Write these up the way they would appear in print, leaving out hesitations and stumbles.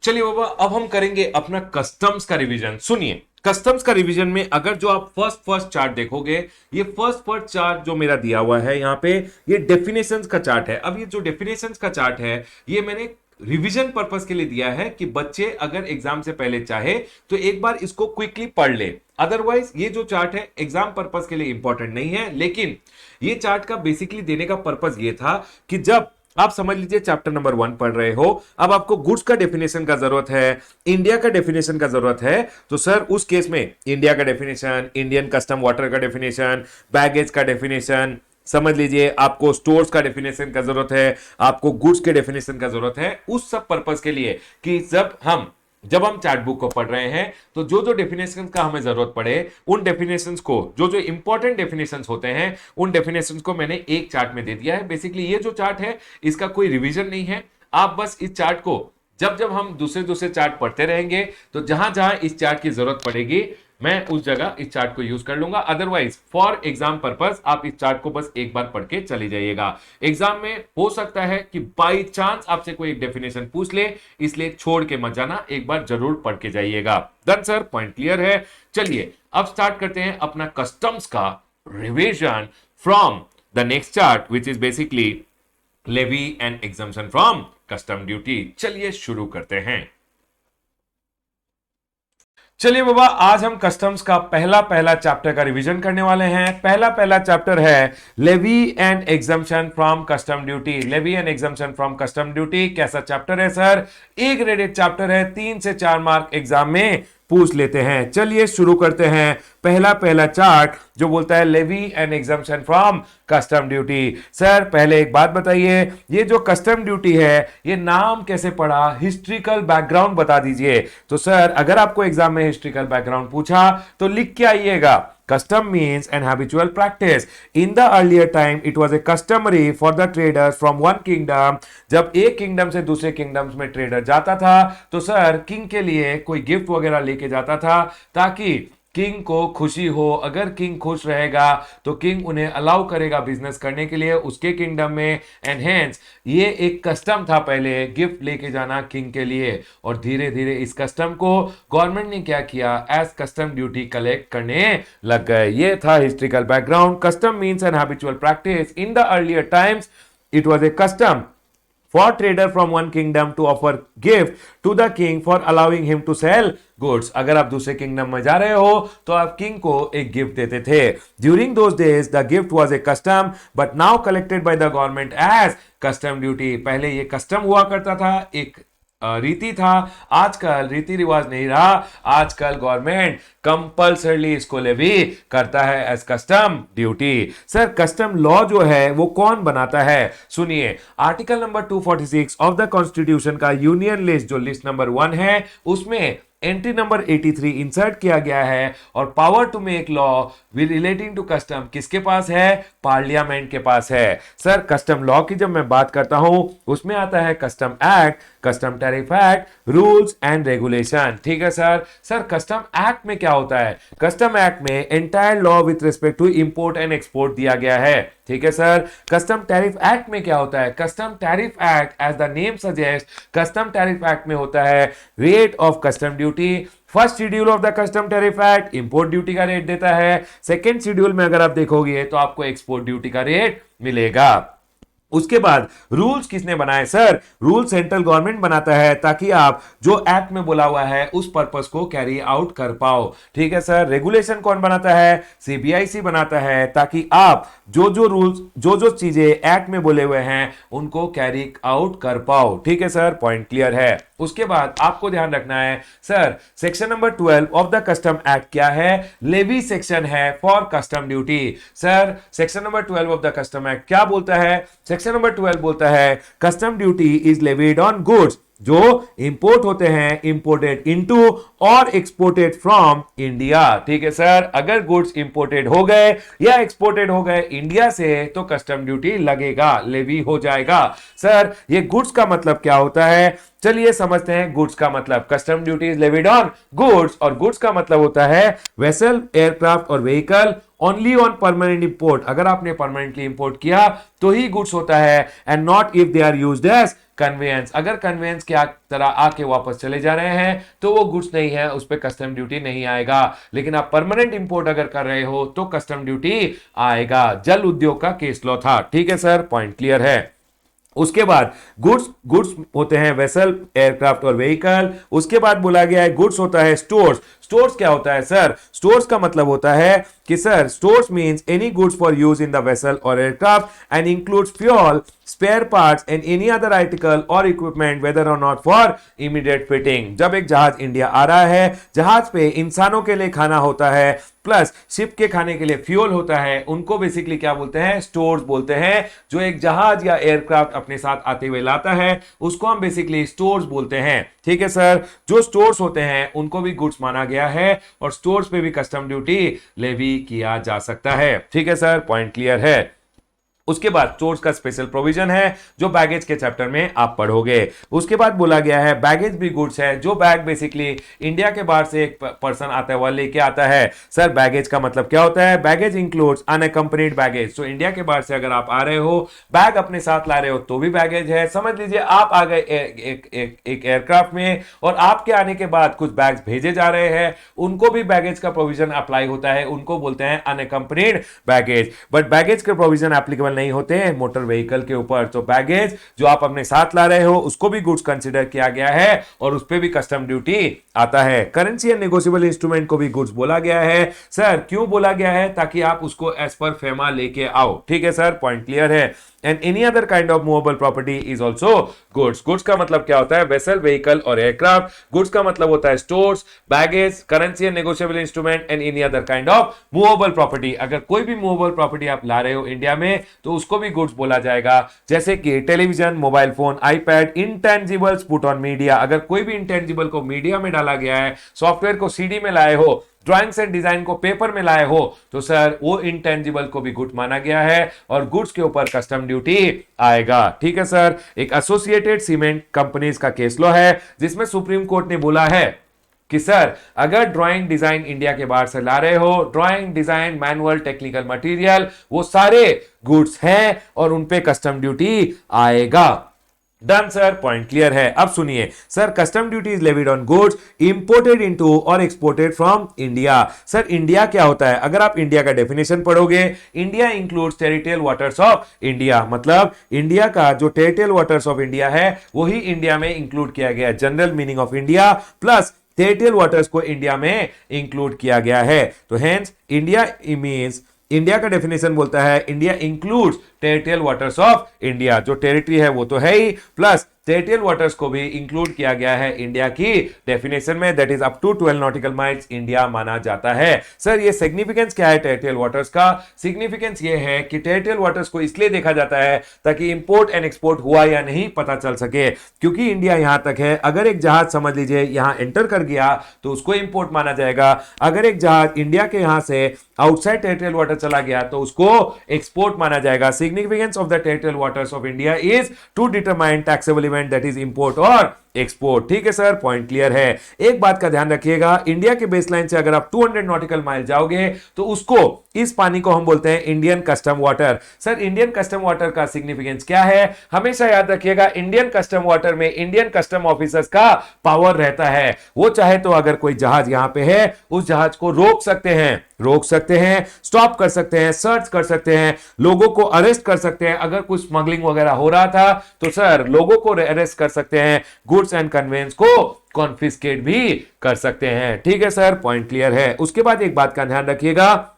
चलिए बाबा, अब हम करेंगे अपना कस्टम्स का रिवीजन। सुनिए, कस्टम्स का रिवीजन में अगर जो आप फर्स्ट चार्ट देखोगे, ये फर्स्ट चार्ट जो मेरा दिया हुआ है यहाँ पे, ये डेफिनेशंस का चार्ट है। अब ये जो डेफिनेशंस का चार्ट है, ये मैंने रिवीजन पर्पस के लिए दिया है कि बच्चे अगर एग्जाम से पहले चाहे तो एक बार इसको क्विकली पढ़ ले। अदरवाइज ये जो चार्ट है एग्जाम पर्पस के लिए इंपॉर्टेंट नहीं है, लेकिन ये चार्ट का बेसिकली देने का पर्पस ये था कि जब आप समझ लीजिए चैप्टर नंबर 1 पढ़ रहे हो, अब आपको गुड्स का डेफिनेशन का जरूरत है, इंडिया का डेफिनेशन का जरूरत है, तो सर उस केस में इंडिया का डेफिनेशन, इंडियन कस्टम वाटर का डेफिनेशन, बैगेज का डेफिनेशन, समझ लीजिए आपको स्टोर्स का डेफिनेशन का जरूरत है, आपको गुड्स के डेफिनेशन का जरूरत है, उस सब पर्पस के लिए कि जब हम चार्ट बुक को पढ़ रहे हैं तो जो जो डेफिनेशंस का हमें जरूरत पड़े, उन डेफिनेशंस को, जो जो इंपॉर्टेंट डेफिनेशंस होते हैं, उन डेफिनेशंस को मैंने एक चार्ट में दे दिया है। बेसिकली ये जो चार्ट है इसका कोई रिवीजन नहीं है, आप बस इस चार्ट को जब जब हम दूसरे चार्ट पढ़ते रहेंगे तो जहां जहां इस चार्ट की जरूरत पड़ेगी मैं उस जगह इस चार्ट को यूज कर लूंगा। अदरवाइज फॉर एग्जाम पर्पस आप इस चार्ट को बस एक बार पढ़ के चली जाइएगा। एग्जाम में हो सकता है कि बाई चांस आपसे कोई एक डेफिनेशन पूछ ले, इसलिए छोड़ के मत जाना, एक बार जरूर पढ़ के जाइएगा। डन सर, पॉइंट क्लियर है। चलिए अब स्टार्ट करते हैं अपना कस्टम्स का revision from the next chart which is basically levy and exemption from custom duty. चलिए शुरू करते हैं। चलिए बाबा, आज हम कस्टम्स का पहला चैप्टर का रिवीजन करने वाले हैं। पहला चैप्टर है levy and exemption from custom duty. Levy and exemption from custom duty कैसा चैप्टर है सर? ए ग्रेडेड चैप्टर है, 3 से 4 मार्क एग्जाम में पूछ लेते हैं। चलिए शुरू करते हैं। पहला चार्ट जो बोलता है levy and exemption from custom duty. Sir पहले एक बात बताइए, ये जो कस्टम ड्यूटी है ये नाम कैसे पड़ा? हिस्ट्रिकल बैकग्राउंड बता दीजिए। तो सर अगर आपको एग्जाम में हिस्ट्रिकल बैकग्राउंड पूछा तो लिख के आइएगा, custom means an habitual practice. In the earlier time, it was a customary for the traders from one kingdom. जब एक किंगडम से दूसरे किंगडम्स में ट्रेडर जाता था तो सर किंग के लिए कोई गिफ्ट वगैरह लेके जाता था ताकि किंग को खुशी हो। अगर किंग खुश रहेगा तो किंग उन्हें अलाउ करेगा बिजनेस करने के लिए उसके किंगडम में। एंड हेंस ये एक कस्टम था पहले गिफ्ट लेके जाना किंग के लिए, और धीरे धीरे इस कस्टम को गवर्नमेंट ने क्या किया, एज कस्टम ड्यूटी कलेक्ट करने लग गए। ये था historical background. Custom means an habitual practice. In the earlier times it was a custom for trader from one kingdom to offer gift to the king for allowing him to sell goods. अगर आप दूसरे kingdom में जा रहे हो तो आप king को एक गिफ्ट देते थे। During those days the gift was a custom but now collected by the government as custom duty. पहले ये कस्टम हुआ करता था, एक रीति था, आजकल रीति रिवाज नहीं रहा, आजकल गवर्नमेंट कंपल्सरली इसको लेवी करता है as custom duty. Sir custom law जो है वो कौन बनाता है? सुनिए, article number 246 of the constitution का यूनियन लिस्ट जो लिस्ट नंबर 1 है उसमें एंट्री नंबर 83 इंसर्ट किया गया है, और power to make law relating to custom किसके पास है? पार्लियामेंट के पास है। सर कस्टम लॉ की जब मैं बात करता हूं उसमें आता है custom act, custom tariff act, rules and regulation. ठीक है सर। सर कस्टम एक्ट में क्या होता है? कस्टम एक्ट में entire law with respect to import and export दिया गया है। ठीक है सर। कस्टम टैरिफ एक्ट में क्या होता है? Custom tariff act as the name suggest, custom tariff act में होता है rate of custom duty. First schedule of the custom tariff act import duty का रेट देता है। सेकेंड शेड्यूल में अगर आप देखोगे तो आपको एक्सपोर्ट ड्यूटी का रेट मिलेगा। उसके बाद रूल्स किसने बनाए? सर रूल सेंट्रल गवर्नमेंट बनाता है ताकि आप जो एक्ट में बोला हुआ है उस पर्पस को कैरी आउट कर पाओ। ठीक है सर। रेगुलेशन कौन बनाता है? सीबीआईसी बनाता है ताकि आप जो रूल्स जो चीजें एक्ट में बोले हुए हैं उनको कैरी आउट कर पाओ। ठीक है सर, पॉइंट क्लियर है। उसके बाद आपको ध्यान रखना है sir section number 12 of the custom act क्या है? लेवी सेक्शन है for custom duty. Sir section number 12 of the custom act क्या बोलता है? सेक्शन नंबर 12 बोलता है custom duty is levied on goods जो इंपोर्ट होते हैं, इंपोर्टेड इनटू और एक्सपोर्टेड फ्रॉम इंडिया। ठीक है सर। अगर गुड्स इंपोर्टेड हो गए या एक्सपोर्टेड हो गए इंडिया से तो कस्टम ड्यूटी लगेगा, लेवी हो जाएगा। सर ये गुड्स का मतलब क्या होता है? चलिए समझते हैं गुड्स का मतलब। Custom duty is levied on goods, और गुड्स का मतलब होता है वेसल, एयरक्राफ्ट और vehicle only on permanent import. अगर आपने परमानेंटली इंपोर्ट किया तो ही गुड्स होता है, and not if they are used as conveyance. अगर कन्वेंस के तरह आके वापस चले जा रहे हैं तो वो गुड्स नहीं है, उस पर कस्टम ड्यूटी नहीं आएगा। लेकिन आप परमानेंट इंपोर्ट अगर कर रहे हो तो कस्टम ड्यूटी आएगा। जल उद्योग का केस लॉ था। ठीक है सर, पॉइंट क्लियर है। उसके बाद गुड्स गुड्स होते हैं वेसल, एयरक्राफ्ट और व्हीकल। उसके बाद बोला गया है गुड्स होता है स्टोर्स। स्टोर्स क्या होता है सर? स्टोर्स का मतलब होता है कि sir stores means any goods for use in the vessel or aircraft and includes fuel, spare parts and any other article or equipment whether or not for immediate fitting. जब एक जहाज India आ रहा है, जहाज पे इंसानों के लिए खाना होता है प्लस शिप के खाने के लिए फ्यूल होता है, उनको बेसिकली क्या बोलते हैं? स्टोर्स बोलते हैं। जो एक जहाज या एयरक्राफ्ट अपने साथ आते हुए लाता है उसको हम बेसिकली स्टोर्स बोलते हैं। ठीक है सर, जो स्टोर्स होते हैं उनको भी गुड्स माना गया है और स्टोर्स पे भी कस्टम ड्यूटी लेवी किया जा सकता है। ठीक है सर, पॉइंट क्लियर है। उसके बाद स्टोर्स का स्पेशल प्रोविजन है जो बैगेज के चैप्टर में आप पढ़ोगे। उसके बाद बोला गया है बैगेज भी गुड्स है। जो बैग बेसिकली इंडिया के बाहर से एक पर्सन आता है वह लेके आता है। सर बैगेज का मतलब क्या होता है? Baggage includes unaccompanied baggage. तो इंडिया के बाहर से अगर आप आ रहे हो, बैग अपने साथ ला रहे हो तो भी बैगेज है। समझ लीजिए आप आ गए एक एयरक्राफ्ट में और आपके आने के बाद कुछ बैग्स भेजे जा रहे हैं, उनको भी बैगेज का प्रोविजन अप्लाई होता है, उनको बोलते हैं अनअकम्पनीड बैगेज। बट बैगेज के प्रोविजन एप्लीकेबल नहीं होते हैं मोटर व्हीकल के ऊपर। तो बैगेज जो आप अपने साथ ला रहे हो उसको भी गुड्स कंसीडर किया गया है और उस पे भी कस्टम ड्यूटी आता है। करेंसी एंड नेगोशिएबल इंस्ट्रूमेंट को भी गुड्स बोला गया है। सर क्यों बोला गया है? ताकि आप उसको एज पर फेमा लेके आओ। ठीक है सर, पॉइंट क्लियर है। And any other kind of movable property is also goods. Goods का मतलब क्या होता है? वेसल, व्हीकल और एयरक्राफ्ट। गुड्स का मतलब होता है stores, baggage, currency and negotiable instrument and any other kind of movable property. अगर कोई भी मूवेबल प्रॉपर्टी आप ला रहे हो इंडिया में तो उसको भी गुड्स बोला जाएगा। जैसे कि television, mobile phone, iPad, intangibles put on media. अगर कोई भी इंटेंजिबल को मीडिया में डाला गया है, सॉफ्टवेयर को सीडी में लाए हो, ड्राइंग्स एंड डिजाइन को पेपर में लाए हो, तो सर वो इंटेंजिबल को भी गुड्स माना गया है और गुड्स के ऊपर कस्टम ड्यूटी आएगा। ठीक है सर। एक एसोसिएटेड सीमेंट कंपनीज का केस लॉ है जिसमें सुप्रीम कोर्ट ने बोला है कि सर अगर ड्राइंग डिजाइन इंडिया के बाहर से ला रहे हो, drawing design, manual, technical material, वो सारे गुड्स हैं और उन पे कस्टम ड्यूटी आएगा। डन सर, पॉइंट क्लियर है। अब सुनिए sir, custom duty is levied on goods imported into और exported from India. Sir India क्या होता है? अगर आप इंडिया का डेफिनेशन पढ़ोगे, India includes territorial waters of India. मतलब इंडिया का जो टेरिटोरियल वाटर्स ऑफ इंडिया है वही इंडिया में इंक्लूड किया गया है। General meaning of India plus territorial waters को इंडिया में इंक्लूड किया गया है। तो हेंस इंडिया मींस, इंडिया का डेफिनेशन बोलता है India includes territorial waters of India. जो टेरिटरी है वो तो है ही, प्लस टेरिटोरियल वाटर्स को भी इंक्लूड किया गया है इंडिया की डेफिनेशन में, that is up to 12 nautical miles India माना जाता है। सर ये सिग्निफिकेंस क्या है टेरिटोरियल वाटर्स का? सिग्निफिकेंस ये है कि टेरिटोरियल वाटर्स को इसलिए देखा जाता है ताकि इंपोर्ट एंड एक्सपोर्ट हुआ या नहीं पता चल सके, क्योंकि इंडिया यहां तक है। अगर एक जहाज समझ लीजिए यहां एंटर कर गया तो उसको इंपोर्ट माना जाएगा। अगर एक जहाज इंडिया के यहां से आउटसाइड टेरिटोरियल वाटर चला गया तो उसको एक्सपोर्ट माना जाएगा। Significance of the territorial waters of India is to determine taxable event that is import और एक्सपोर्ट। ठीक है सर, पॉइंट क्लियर है। एक बात का ध्यान रखिएगा, इंडिया के बेसलाइन से अगर आप 200 नॉटिकल माइल जाओगे तो उसको, इस पानी को हम बोलते हैं Indian custom water. Sir Indian custom water का सिग्निफिकेंस क्या है? हमेशा याद रखिएगा, इंडियन कस्टम वाटर में इंडियन कस्टम ऑफिसर्स का पावर रहता है। वो चाहे तो अगर कोई जहाज यहां पे है उस जहाज को रोक सकते हैं, स्टॉप कर सकते हैं, सर्च कर सकते हैं, लोगों को अरेस्ट कर सकते हैं। अगर कुछ स्मगलिंग वगैरह हो रहा था तो सर लोगों को अरेस्ट कर सकते हैं, गुड्स एंड कन्वेंस को कॉन्फिस्केट भी कर सकते हैं। ठीक है सर, पॉइंट क्लियर है। उसके बाद एक बात का ध्यान रखिएगा,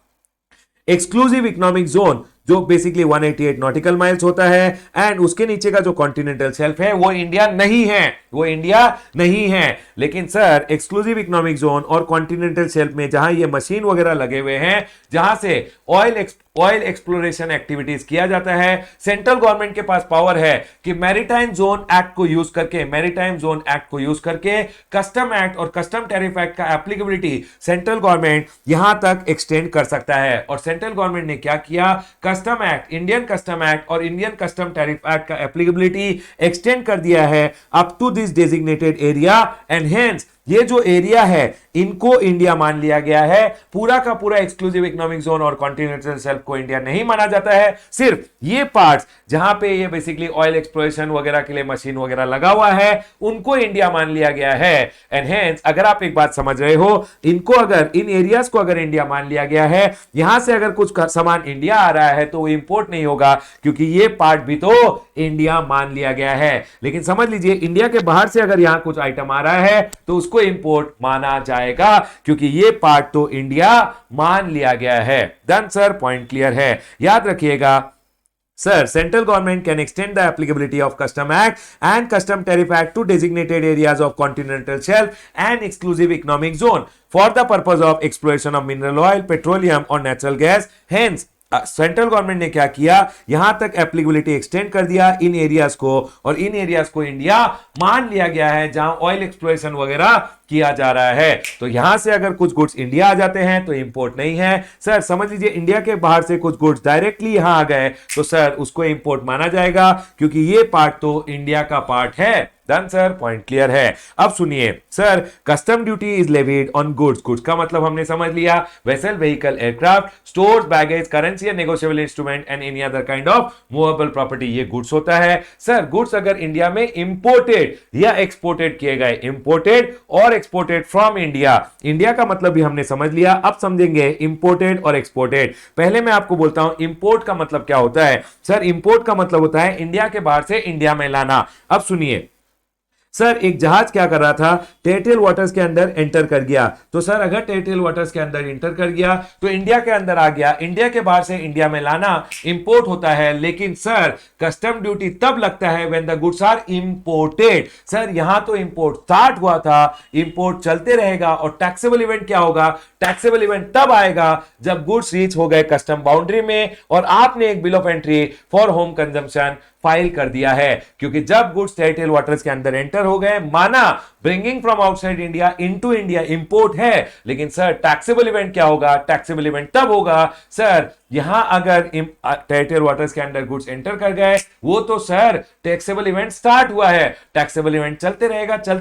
एक्सक्लूसिव इकोनॉमिक जोन जो बेसिकली 188 नॉटिकल माइल्स होता है, एंड उसके नीचे का जो कॉन्टिनेंटल शेल्फ है वो इंडिया नहीं है। लेकिन सर एक्सक्लूसिव इकोनॉमिक जोन और कॉन्टिनेंटल शेल्फ में जहां ये मशीन वगैरह लगे हुए हैं, जहां से ऑयल ऑयल एक्सप्लोरेशन एक्टिविटीज किया जाता है। सेंट्रल गवर्नमेंट के पास पावर है कि मैरीटाइम जोन एक्ट को यूज करके कस्टम एक्ट और कस्टम टैरिफ एक्ट का एप्लीकेबिलिटी सेंट्रल गवर्नमेंट यहां तक एक्सटेंड कर सकता है। और सेंट्रल गवर्नमेंट ने क्या किया, custom act, Indian custom act और इंडियन कस्टम टैरिफ एक्ट का एप्लीकेबिलिटी एक्सटेंड कर दिया है up to this designated area and hence ये जो एरिया है इनको इंडिया मान लिया गया है। पूरा का पूरा एक्सक्लूसिव इकोनॉमिक जोन और कॉन्टिनेंटल शेल्फ को इंडिया नहीं माना जाता है। सिर्फ ये पार्ट्स जहां पे ये बेसिकली ऑयल एक्सप्लोरेशन वगैरह के लिए मशीन वगैरह लगा हुआ है उनको इंडिया मान लिया गया है। एंड हेंस अगर आप एक बात समझ रहे हो, इनको अगर इन एरियाज को अगर इंडिया मान लिया गया है, यहां से अगर कुछ सामान इंडिया आ रहा है तो वो इंपोर्ट नहीं होगा क्योंकि ये पार्ट भी तो इंडिया मान लिया गया है। लेकिन समझ लीजिए इंडिया के बाहर से अगर यहां कुछ आइटम आ रहा है तो उसको इंपोर्ट माना जाएगा क्योंकि ये पार्ट तो इंडिया मान लिया गया है। डन सर, पॉइंट क्लियर है, याद रखिएगा। Sir, central government can extend the applicability of Custom Act and Custom Tariff Act to designated areas of continental shelf and exclusive economic zone for the purpose of exploration of mineral oil, petroleum or natural gas. Hence, central government ने क्या किया, यहां तक applicability extend कर दिया इन areas को, और इन areas को इंडिया मान लिया गया है जहां ऑयल एक्सप्लोरेशन वगैरह किया जा रहा है। तो यहां से अगर कुछ गुड्स इंडिया आ जाते हैं तो इंपोर्ट नहीं है। सर समझ लीजिए इंडिया के बाहर से कुछ गुड्स डायरेक्टली यहां आ गए तो सर उसको इंपोर्ट माना जाएगा क्योंकि ये पार्ट तो इंडिया का पार्ट है। डन सर, पॉइंट क्लियर है। अब सुनिए sir, custom duty is levied on goods. Goods का मतलब हमने समझ लिया, vessel, vehicle, aircraft, stores, baggage, currency and negotiable instrument and any other kind of movable property, ये गुड्स होता है। सर गुड्स अगर इंडिया में इंपोर्टेड या एक्सपोर्टेड किए गए, इंपोर्टेड और एक्सपोर्टेड फ्रॉम इंडिया, इंडिया का मतलब भी हमने समझ लिया। अब समझेंगे इंपोर्टेड और एक्सपोर्टेड। पहले मैं आपको बोलता हूं इंपोर्ट का मतलब क्या होता है। सर इंपोर्ट का मतलब होता है इंडिया के बाहर से इंडिया में लाना। अब सुनिए सर, एक जहाज क्या कर रहा था, टेरिटोरियल वाटर्स के अंदर एंटर कर गया। तो सर अगर टेरिटोरियल वाटर्स के अंदर एंटर कर गया तो इंडिया के अंदर आ गया, इंडिया के बाहर से इंडिया में लाना इंपोर्ट होता है। लेकिन सर कस्टम ड्यूटी तब लगता है when the goods are imported. Sir यहां तो इंपोर्ट स्टार्ट हुआ था, इंपोर्ट चलते रहेगा, और टैक्सेबल इवेंट क्या होगा, टैक्सेबल इवेंट तब आएगा जब गुड्स रीच हो गए कस्टम बाउंड्री में और आपने एक bill of entry for home consumption file कर दिया है। क्योंकि जब गुड्स टेरिटोरियल वाटर्स के अंदर एंटर हो गए, माना bringing from outside India into India import है, लेकिन सर टैक्सेबल इवेंट क्या होगा, टैक्सेबल इवेंट तब होगा सर यहां अगर टेरिटोरियल वाटर्स के अंदर गुड्स एंटर कर गए, वो तो सर टैक्सेबल इवेंट स्टार्ट हुआ है, टैक्सेबल इवेंट चलते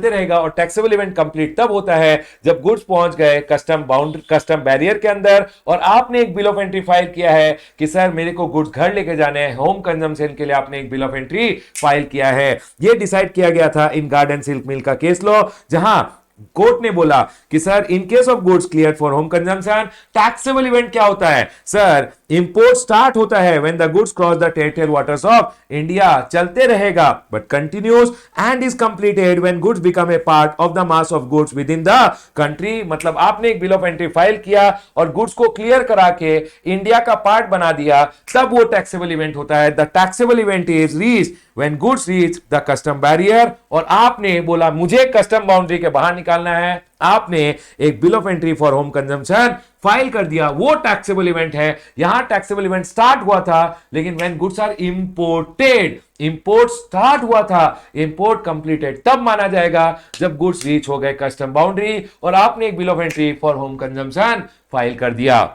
रहेगा और टैक्सेबल इवेंट कंप्लीट तब होता है जब गुड्स पहुंच गए कस्टम बैरियर के अंदर और आपने एक बिल ऑफ एंट्री फाइल किया है कि सर मेरे को गुड्स घर लेके जाने हैं, होम कंजम्पशन के लिए आपने एक बिल ऑफ एंट्री फाइल किया है। यह डिसाइड किया गया था इन गार्डन सिल्क मिल का केस लॉ, जहां कोर्ट ने बोला कि sir in case of goods clear for home consumption, taxable event क्या होता है, सर इंपोर्ट स्टार्ट होता है when the goods cross the territorial waters of India, चलते रहेगा but continuous, and is completed when goods become a part of the mass of goods with in the country. मतलब आपने एक bill of entry file किया और goods को clear करा के इंडिया का पार्ट बना दिया, तब वो टैक्सेबल इवेंट होता है। The taxable event is reach when goods reach the custom barrier, और आपने बोला मुझे कस्टम बाउंड्री के बाहर निकालना है, आपने एक bill of entry for home consumption file कर दिया, वो टैक्सेबल इवेंट है। यहां टैक्सेबल इवेंट स्टार्ट हुआ था, लेकिन when goods are imported, import start हुआ था, इंपोर्ट कंप्लीटेड तब माना जाएगा जब गुड्स रीच हो गए कस्टम बाउंड्री और आपने एक bill of entry for home consumption file कर दिया।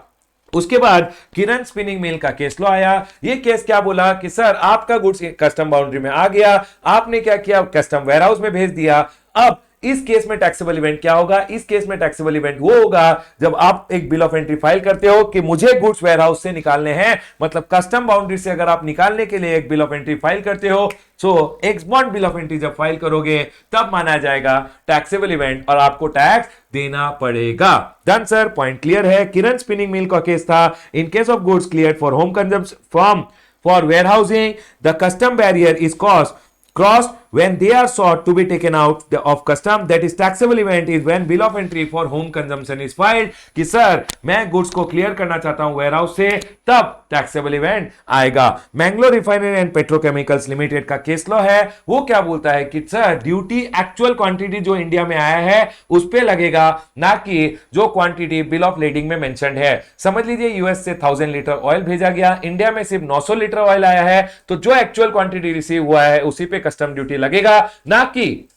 उसके बाद किरण स्पिनिंग मिल का केस लॉ आया। ये केस क्या बोला कि सर आपका गुड्स कस्टम बाउंड्री में आ गया, आपने क्या किया, कस्टम वेयरहाउस में भेज दिया। अब इस केस में टैक्सेबल इवेंट क्या होगा, इस केस में टैक्सेबल इवेंट वो होगा जब आप एक बिल ऑफ एंट्री फाइल करते हो कि मुझे गुड्स वेयरहाउस से निकालने हैं, मतलब कस्टम बाउंड्री से अगर आप निकालने के लिए एक बिल ऑफ एंट्री फाइल करते हो, सो एक्सबॉन्ड बिल ऑफ एंट्री जब फाइल करोगे तब माना जाएगा टैक्सेबल इवेंट और आपको टैक्स देना पड़ेगा। डन सर, पॉइंट क्लियर है। किरण स्पिनिंग मिल का केस था, इन case of goods cleared for home consumption from for warehousing, the custom barrier is crossed when they are sought to be taken out of custom, that is taxable event is when bill of entry for home consumption is filed. कि sir मैं goods को clear करना चाहता हूं ware house से, तब taxable event आएगा। Mangalore refinery and petrochemicals limited का केस लॉ है, वो क्या बोलता है कि सर ड्यूटी एक्चुअल क्वांटिटी जो इंडिया में आया है उस पे लगेगा, ना कि जो क्वांटिटी बिल ऑफ लेडिंग में मेंशन्ड है। समझ लीजिए यूएस से 1000 लीटर ऑयल भेजा गया, इंडिया में सिर्फ 900 लीटर ऑयल आया है, तो जो एक्चुअल क्वांटिटी रिसीव हुआ है उसी पे कस्टम ड्यूटी लगेगा, ना कि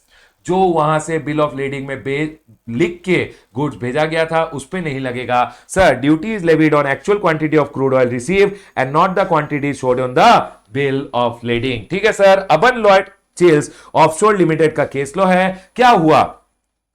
जो वहां से बिल ऑफ लेडिंग में लिख के गुड्स भेजा गया था उस पे नहीं लगेगा। Sir duty is levied on actual quantity of crude oil receive and not the quantity showed on the bill of lading. ठीक है sir. Urban Lloyd chills offshore limited का केस लॉ है, क्या हुआ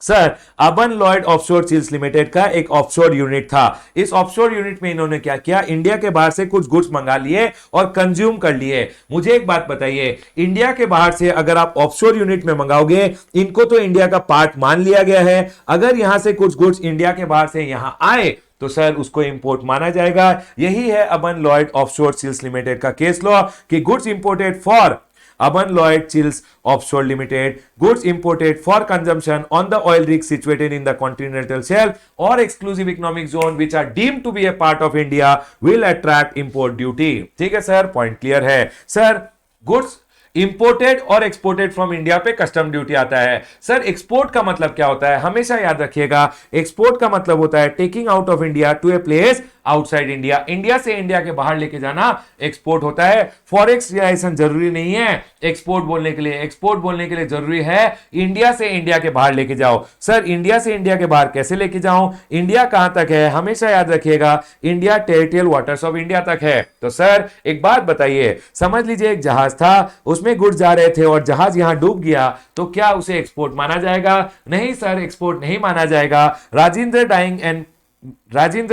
sir, urban Lloyd offshore chills limited का एक offshore unit था। इस ऑफशोर यूनिट में इन्होंने क्या किया, इंडिया के बाहर से कुछ गुड्स मंगा लिए और कंज्यूम कर लिए। मुझे एक बात बताइए, इंडिया के बाहर से अगर आप ऑफशोर यूनिट में मंगाओगे, इनको तो इंडिया का पार्ट मान लिया गया है, अगर यहां से कुछ गुड्स इंडिया के बाहर से यहां आए तो सर उसको इंपोर्ट माना जाएगा। यही है urban Lloyd offshore chills limited का केस लॉ कि goods imported for Urban Lloyd Chills Offshore Limited, goods imported for consumption on the oil rigs situated in the continental shelf or exclusive economic zone which are deemed to be a part of India will attract import duty. ठीक है sir, point clear है। Sir goods imported और exported from India पे custom duty आता है। Sir export का मतलब क्या होता है, हमेशा याद रखिएगा, एक्सपोर्ट का मतलब होता है taking out of India to a place outside India. India से इंडिया के बाहर लेके जाना एक्सपोर्ट होता है। फॉरेक्स रिलेशन जरूरी नहीं है एक्सपोर्ट बोलने के लिए, एक्सपोर्ट बोलने के लिए जरूरी है इंडिया से इंडिया के बाहर लेके जाओ। सर इंडिया से इंडिया के बाहर कैसे लेके जाऊं, इंडिया कहां तक है, हमेशा याद रखिएगा India territorial waters of India तक है। तो सर एक बात बताइए, समझ लीजिए एक जहाज था, उसमें गुड्स जा रहे थे और जहाज यहां डूब गया, तो क्या उसे एक्सपोर्ट माना जाएगा? नहीं सर, एक्सपोर्ट नहीं माना जाएगा। राजेंद्र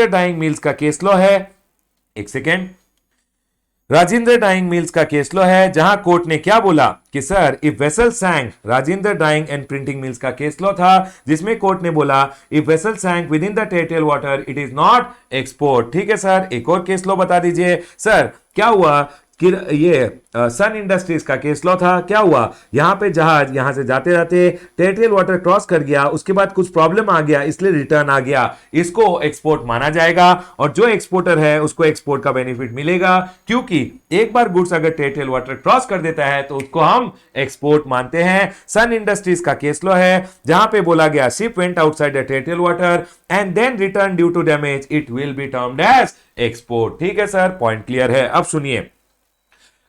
डाइंग मिल्स का केस लॉ है, एक सेकेंड, राजेंद्र डाइंग मिल्स का केस लॉ है, जहां कोर्ट ने क्या बोला कि sir if vessel sank, Rajendra dyeing and printing mills का केस लॉ था जिसमें कोर्ट ने बोला if vessel sank within the territorial water it is not export. ठीक है सर, एक और केस लॉ बता दीजिए। सर क्या हुआ कि ये सन इंडस्ट्रीज का केस लॉ था, क्या हुआ, यहां पे जहाज यहां से जाते जाते टेरिटोरियल वाटर क्रॉस कर गया, उसके बाद कुछ प्रॉब्लम आ गया इसलिए रिटर्न आ गया, इसको एक्सपोर्ट माना जाएगा और जो एक्सपोर्टर है उसको एक्सपोर्ट का बेनिफिट मिलेगा, क्योंकि एक बार गुड्स अगर टेरिटोरियल वाटर क्रॉस कर देता है तो उसको हम एक्सपोर्ट मानते हैं। सन इंडस्ट्रीज का केस लॉ है जहां पे बोला गया ship went outside the territorial water and then return due to damage, it will be termed as export. ठीक है सर, पॉइंट क्लियर है। अब सुनिए,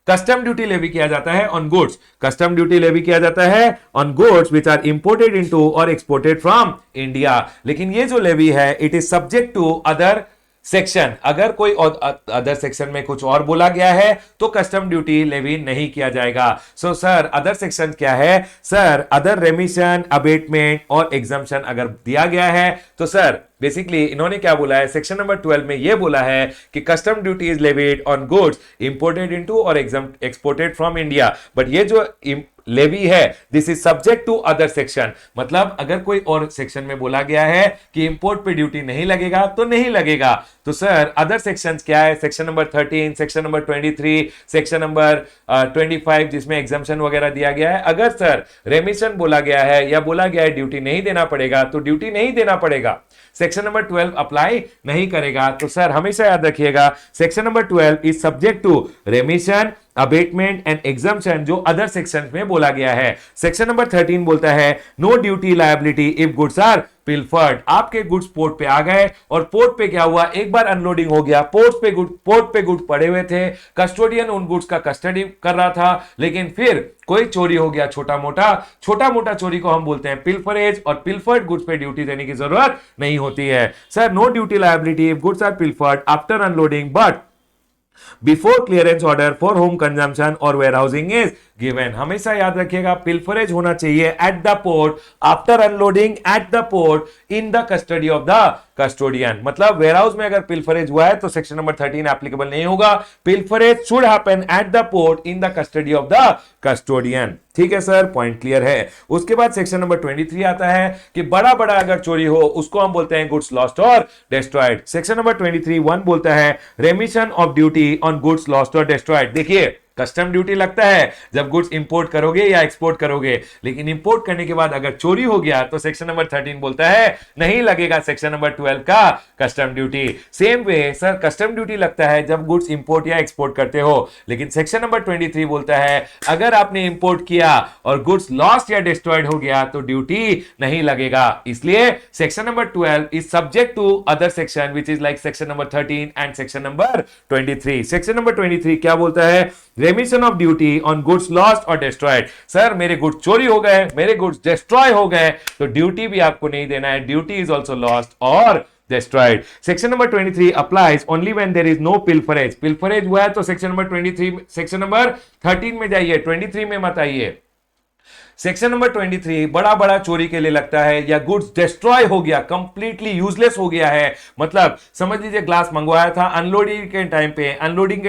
कस्टम ड्यूटी लेवी किया जाता है on goods, custom duty levy किया जाता है on goods which are imported into और एक्सपोर्टेड फ्रॉम इंडिया। लेकिन ये जो लेवी है it is subject to other section, अगर कोई अदर सेक्शन में कुछ और बोला गया है तो कस्टम ड्यूटी लेवी नहीं किया जाएगा। सो सर अदर सेक्शन क्या है, सर अदर रेमिशन, अबेटमेंट और एग्जम्पशन अगर दिया गया है तो सर बेसिकली इन्होंने क्या बोला है, सेक्शन नंबर 12 में ये बोला है कि custom duty is levied on goods imported into और एक्सपोर्टेड फ्रॉम इंडिया, बट ये जो लेवी है this is subject to other section, मतलब अगर कोई और सेक्शन में बोला गया है कि इंपोर्ट पे ड्यूटी नहीं लगेगा तो नहीं लगेगा। तो सर अदर सेक्शंस क्या है, section number 13, section number 23, section number 25 जिसमें एग्जम्पशन वगैरह दिया गया है। अगर सर रेमिशन बोला गया है या बोला गया है ड्यूटी नहीं देना पड़ेगा तो ड्यूटी नहीं देना पड़ेगा, सेक्शन नंबर 12 अप्लाई नहीं करेगा। तो सर हमेशा याद रखिएगा section number 12 is subject to remission, abatement and exemption जो अदर सेक्शन में बोला गया है। सेक्शन नंबर 13 बोलता है no duty liability if goods are pilfered, आपके गुड्स पोर्ट पे आ गए और पोर्ट पे क्या हुआ, एक बार अनलोडिंग हो गया, पोर्ट पे गुड्स पड़े हुए थे, कस्टोडियन उन गुड्स का कस्टडी कर रहा था, लेकिन फिर कोई चोरी हो गया, छोटा मोटा चोरी को हम बोलते हैं पिलफरेज, और पिलफर्ड गुड्स पे ड्यूटी देने की जरूरत नहीं होती है। Sir no duty liability if goods are pilfered after unloading but before clearance order for home consumption or warehousing is given. हमेशा याद रखिएगा पिलफरेज होना चाहिए at the port, after unloading at the port, in the custody of the custodian. मतलब warehouse में अगर pilferage हुआ है तो सेक्शन नंबर 13 एप्लीकेबल नहीं होगा, pilferage should happen at the port in the custody of the custodian. ठीक है सर, पॉइंट क्लियर है। उसके बाद सेक्शन नंबर 23 आता है कि बड़ा अगर चोरी हो उसको हम बोलते हैं गुड्स लॉस्ट और डिस्ट्रॉयड। सेक्शन नंबर 23(1) बोलता है remission of duty on goods lost और डिस्ट्रॉयड। देखिए कस्टम ड्यूटी लगता है जब गुड्स इंपोर्ट करोगे या एक्सपोर्ट करोगे, लेकिन इंपोर्ट करने के बाद अगर चोरी हो गया तो सेक्शन नंबर 13 बोलता है नहीं लगेगा सेक्शन नंबर 12 का custom duty. Same way sir custom duty लगता है जब गुड्स इंपोर्ट या एक्सपोर्ट करते हो, लेकिन सेक्शन नंबर 23 बोलता है अगर आपने इंपोर्ट किया और गुड्स लॉस्ट या डिस्ट्रॉयड हो गया तो ड्यूटी नहीं लगेगा। इसलिए section number 12 is subject to other section which is like section number 13 and section number 23। Section number 23 क्या बोलता है? Remission of duty on goods lost और डिस्ट्रॉयड। सर मेरे गुड्स चोरी हो गए, मेरे गुड्स डिस्ट्रॉय हो गए तो ड्यूटी भी आपको नहीं देना है, ड्यूटी इज ऑल्सो लॉस्ट और destroyed. Section number 23 applies only when there is no pilferage. pilferage हुआ है तो सेक्शन नंबर 23 सेक्शन नंबर 13 में जाइए, 23 में मत आइए। सेक्शन नंबर 23 बड़ा बड़ा चोरी के लिए लगता है या गुड्स डिस्ट्रॉय हो गया, कंप्लीटली यूजलेस हो गया है, मतलब समझ लीजिए ग्लास मंगवाया था, अनलोडिंग के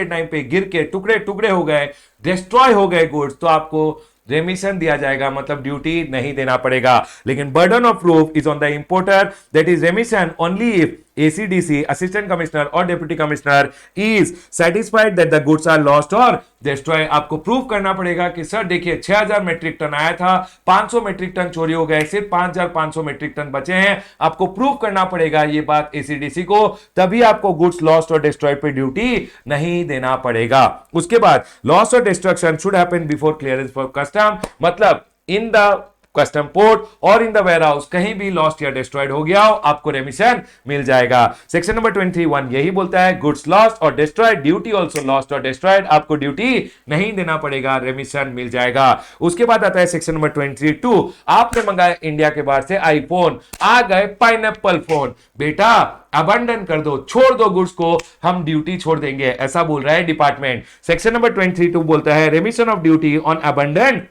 टाइम पे गिर के टुकड़े टुकड़े हो गए, डिस्ट्रॉय हो गए गुड्स, तो आपको रेमिशन दिया जाएगा, मतलब ड्यूटी नहीं देना पड़ेगा। लेकिन burden of proof is on the importer, that is remission only if ACDC, assistant commissioner or deputy commissioner is satisfied that the goods are lost or destroy. आपको प्रूव करना पड़ेगा कि सर देखिए 6000 मेट्रिक टन आया था, 500 metric ton चोरी हो गए, सिर्फ 5500 मेट्रिक टन बचे हैं। आपको प्रूव करना पड़ेगा ये बात ACDC को, तभी आपको गुड्स लॉस्ट और डिस्ट्रॉयड पे ड्यूटी नहीं देना पड़ेगा। उसके बाद लॉस और destruction should happen before clearance for custom, मतलब इन द कस्टम पोर्ट और इन द वेयरहाउस कहीं भी लॉस्ट या डिस्ट्रॉयड हो गया हो आपको रेमिशन मिल जाएगा। सेक्शन नंबर 21 यही बोलता है गुड्स लॉस्ट और डिस्ट्रॉयड, ड्यूटी ऑल्सो लॉस्ट और डिस्ट्रॉयड, आपको ड्यूटी नहीं देना पड़ेगा, रेमिशन मिल जाएगा। उसके बाद आता है सेक्शन नंबर 22, आपने मंगाया इंडिया के बाहर से आईफोन, आ गए पाइनएप्पल फोन, बेटा अबंडन कर दो, छोड़ दो गुड्स को, हम ड्यूटी छोड़ देंगे, ऐसा बोल रहा है डिपार्टमेंट। सेक्शन नंबर 22 बोलता है remission of duty on abandon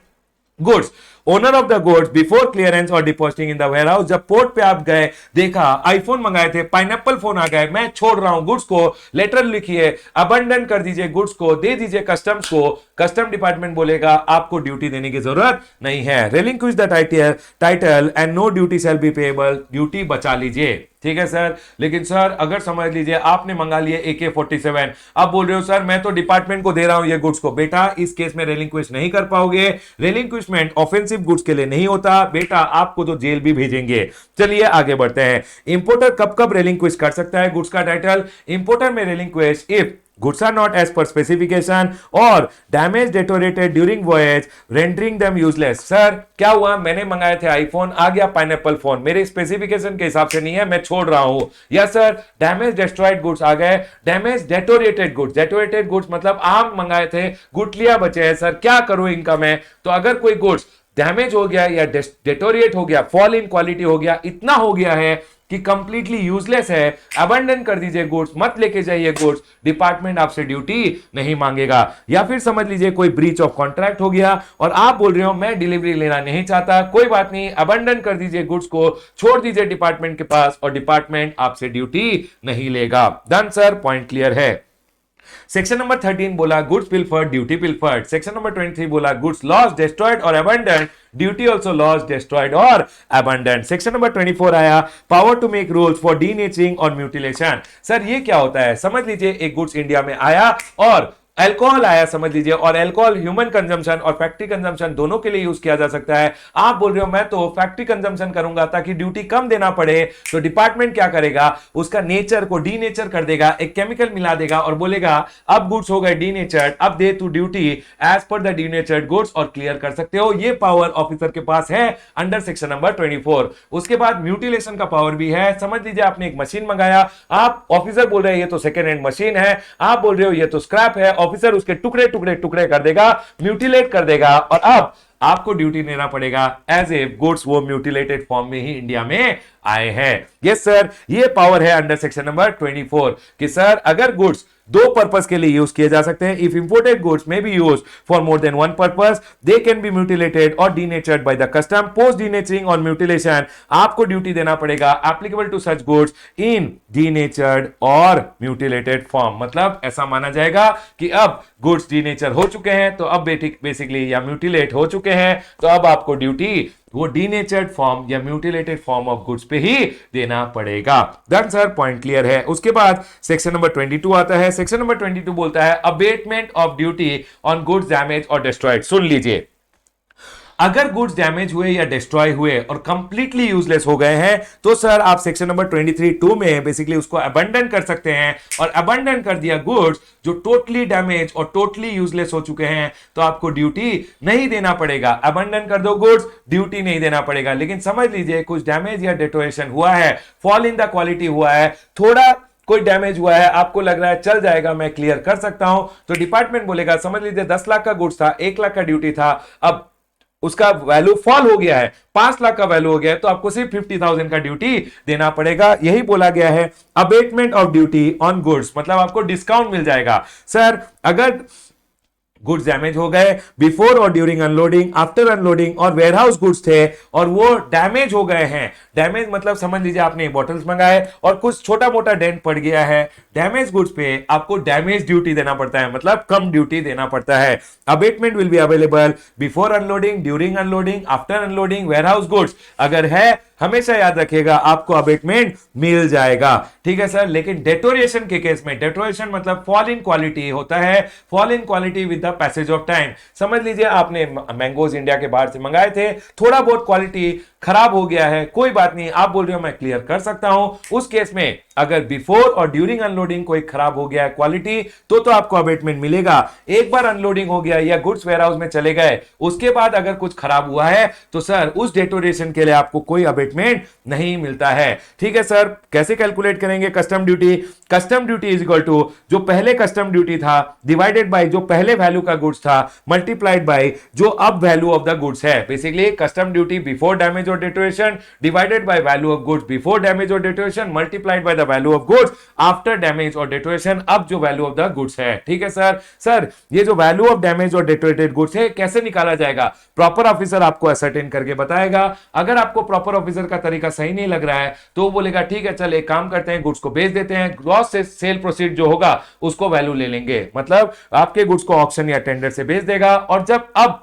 goods, owner of the goods before clearance और डिपोजिटिंग इन द वेयरहाउस। जब पोर्ट पे आप गए, देखा आईफोन मंगाए थे, पाइनएप्पल फोन आ गए, मैं छोड़ रहा हूं गुड्स को, लेटर लिखिए, अबंडन कर दीजिए गुड्स को, दे दीजिए कस्टम्स को। कस्टम डिपार्टमेंट बोलेगा आपको ड्यूटी देने की जरूरत नहीं है, relinquish the title and no duty shall be payable, duty बचा लीजिए, ठीक है सर। लेकिन सर अगर समझ लीजिए आपने मंगा लिए AK-47, अब बोल रहे हो सर मैं तो डिपार्टमेंट को दे रहा हूं ये गुड्स को, बेटा इस केस में रिलिंक्विश नहीं कर पाओगे, रिलिंक्विशमेंट ऑफेंसिव गुड्स के लिए नहीं होता, बेटा आपको तो जेल भी भेजेंगे। चलिए आगे बढ़ते हैं। इंपोर्टर कब कब रिलिंक्विश कर सकता है गुड्स का टाइटल? इंपोर्टर में relinquish if goods are not as per specification or damage deteriorated during voyage rendering them useless। Sir क्या हुआ, मैंने मंगाए थे आईफोन, आ गया पाइनएप्पल फोन, मेरे स्पेसिफिकेशन के हिसाब से नहीं है, मैं छोड़ रहा हूं। या सर डैमेज डिस्ट्रॉयड गुड्स आ गए, डैमेज डेटोरेटेड गुड्स मतलब आम मंगाए थे, गुठलियां बचे हैं, सर क्या करूं इनका मैं? तो अगर कोई गुड्स डैमेज हो गया या डेटोरिएट हो गया, फॉल इन क्वालिटी हो गया, इतना हो गया है कि कंप्लीटली यूजलेस है, अबंडन कर दीजिए गुड्स, मत लेके जाइए गुड्स, डिपार्टमेंट आपसे ड्यूटी नहीं मांगेगा। या फिर समझ लीजिए कोई ब्रीच ऑफ कॉन्ट्रैक्ट हो गया और आप बोल रहे हो मैं डिलीवरी लेना नहीं चाहता, कोई बात नहीं, अबंडन कर दीजिए गुड्स को, छोड़ दीजिए डिपार्टमेंट के पास और डिपार्टमेंट आपसे ड्यूटी नहीं लेगा। डन सर, पॉइंट क्लियर है। सेक्शन नंबर 13 बोला goods pilfered, duty pilfered. Section number 23 बोला गुड्स लॉस्ट, डिस्ट्रॉयड और abandon, duty also lost, destroyed और अबंडन। सेक्शन नंबर 24 आया power to make rules for denaturing और म्यूटिलेशन। सर ये क्या होता है? समझ लीजिए एक गुड्स इंडिया में आया और अल्कोहल आया समझ लीजिए, और अल्कोहल ह्यूमन कंजम्पशन और फैक्ट्री कंजम्पशन दोनों के लिए यूज किया जा सकता है। आप बोल रहे हो मैं तो फैक्ट्री कंजम्पशन करूंगा ताकि ड्यूटी कम देना पड़े, तो डिपार्टमेंट क्या करेगा, उसका नेचर को डीनेचर कर देगा, एक केमिकल मिला देगा और बोलेगा अब गुड्स हो गए डीनेचर्ड, अब दे तू duty as per the denatured goods और क्लियर कर सकते हो। ये पावर ऑफिसर के पास है अंडर सेक्शन नंबर 24। उसके बाद म्यूटिलेशन का पावर भी है। समझ लीजिए आपने एक मशीन मंगाया, आप ऑफिसर बोल रहे हैं ये तो सेकेंड हैंड मशीन है, आप बोल रहे हो ये तो स्क्रैप है, ऑफिसर उसके टुकड़े टुकड़े टुकड़े कर देगा, म्यूटिलेट कर देगा और अब आपको ड्यूटी देना पड़ेगा एज ए गुड्स वो म्यूटिलेटेड फॉर्म में ही इंडिया में आए हैं। यस सर, ये पावर है अंडर सेक्शन नंबर 24 कि सर अगर गुड्स दो पर्पस के लिए यूज किए जा सकते हैं, if imported goods may be use for more than one purpose they can be mutilated or denatured by the custom. Post denaturing और म्यूटिलेशन आपको ड्यूटी देना पड़ेगा applicable to such goods in denatured or mutilated form. मतलब ऐसा माना जाएगा कि अब गुड्स डीनेचर हो चुके हैं तो अब बेसिकली या म्यूटिलेट हो चुके हैं तो अब आपको ड्यूटी वो डीनेचर्ड फॉर्म या म्यूटिलेटेड फॉर्म ऑफ गुड्स पे ही देना पड़ेगा। डन सर, पॉइंट क्लियर है। उसके बाद सेक्शन नंबर 22 आता है। सेक्शन नंबर 22 बोलता है abatement of duty on goods damage और डिस्ट्रॉयड। सुन लीजिए, अगर गुड्स डैमेज हुए या डिस्ट्रॉय हुए और कंप्लीटली यूजलेस हो गए हैं तो सर आप सेक्शन नंबर 23(2) में बेसिकली उसको अबंडन कर सकते हैं, और अबंडन कर दिया गुड्स जो टोटली डैमेज और टोटली यूजलेस हो चुके हैं तो आपको ड्यूटी नहीं देना पड़ेगा। अबंडन कर दो गुड्स, ड्यूटी नहीं देना पड़ेगा। लेकिन समझ लीजिए कुछ डैमेज या डिटोरेशन हुआ है, फॉल इन द क्वालिटी हुआ है, थोड़ा कोई डैमेज हुआ है, आपको लग रहा है चल जाएगा, मैं क्लियर कर सकता हूं, तो डिपार्टमेंट बोलेगा समझ लीजिए 10 लाख का गुड्स था, 1 लाख का ड्यूटी था, अब उसका वैल्यू फॉल हो गया है, 5 लाख का वैल्यू हो गया है, तो आपको सिर्फ 50,000 का ड्यूटी देना पड़ेगा। यही बोला गया है abatement of duty on goods, मतलब आपको डिस्काउंट मिल जाएगा। सर अगर गुड्स डैमेज हो गए बिफोर और ड्यूरिंग अनलोडिंग, आफ्टर अनलोडिंग और वेयरहाउस गुड्स थे और वो डैमेज हो गए हैं, डैमेज मतलब समझ लीजिए आपने बॉटल्स मंगाए और कुछ छोटा मोटा डेंट पड़ गया है, डैमेज गुड्स पे आपको डैमेज ड्यूटी देना पड़ता है, मतलब कम ड्यूटी देना पड़ता है। Abatement will be available before unloading, during unloading, after unloading, warehouse goods अगर है, हमेशा याद रखिएगा आपको अबेटमेंट मिल जाएगा। ठीक है सर, लेकिन डेटोरेशन के केस में, डेटोरेशन मतलब फॉल इन क्वालिटी होता है, fall in quality with the passage of time. समझ लीजिए आपने मैंगोज इंडिया के बाहर से मंगाए थे, थोड़ा बहुत क्वालिटी खराब हो गया है, कोई बात नहीं, आप बोल रहे हो मैं क्लियर कर सकता हूं, उस केस में अगर बिफोर और ड्यूरिंग अनलोडिंग कोई खराब हो गया है क्वालिटी तो आपको अबेटमेंट मिलेगा। एक बार अनलोडिंग हो गया या गुड्स वेयरहाउस में चले गए, उसके बाद अगर कुछ खराब हुआ है तो सर उस डेटोरेशन के लिए आपको कोई अबेटमेंट नहीं मिलता है। ठीक है सर, कैसे कैलकुलेट करेंगे custom duty? Custom duty is equal to जो पहले कस्टम ड्यूटी था डिवाइडेड बाय जो पहले वैल्यू का गुड्स था मल्टीप्लाइड बाय जो अब वैल्यू ऑफ द गुड्स है। Basically custom duty before damage or deterioration divided by value of goods before damage or deterioration multiplied by the value of goods after damage or deterioration, अब जो value of the goods है। ठीक है sir. Sir ये जो value of damage और deteriorated goods है कैसे निकाला जाएगा? प्रॉपर ऑफिसर आपको असर्टेन करके बताएगा। अगर आपको प्रॉपर ऑफिसर का तरीका सही नहीं लग रहा है तो वो बोलेगा ठीक है चल एक काम करते हैं, गुड्स को बेच देते हैं, ग्रॉस से सेल प्रोसीड जो होगा उसको वैल्यू ले लेंगे, मतलब आपके गुड्स को ऑक्शन या टेंडर से बेच देगा और जब अब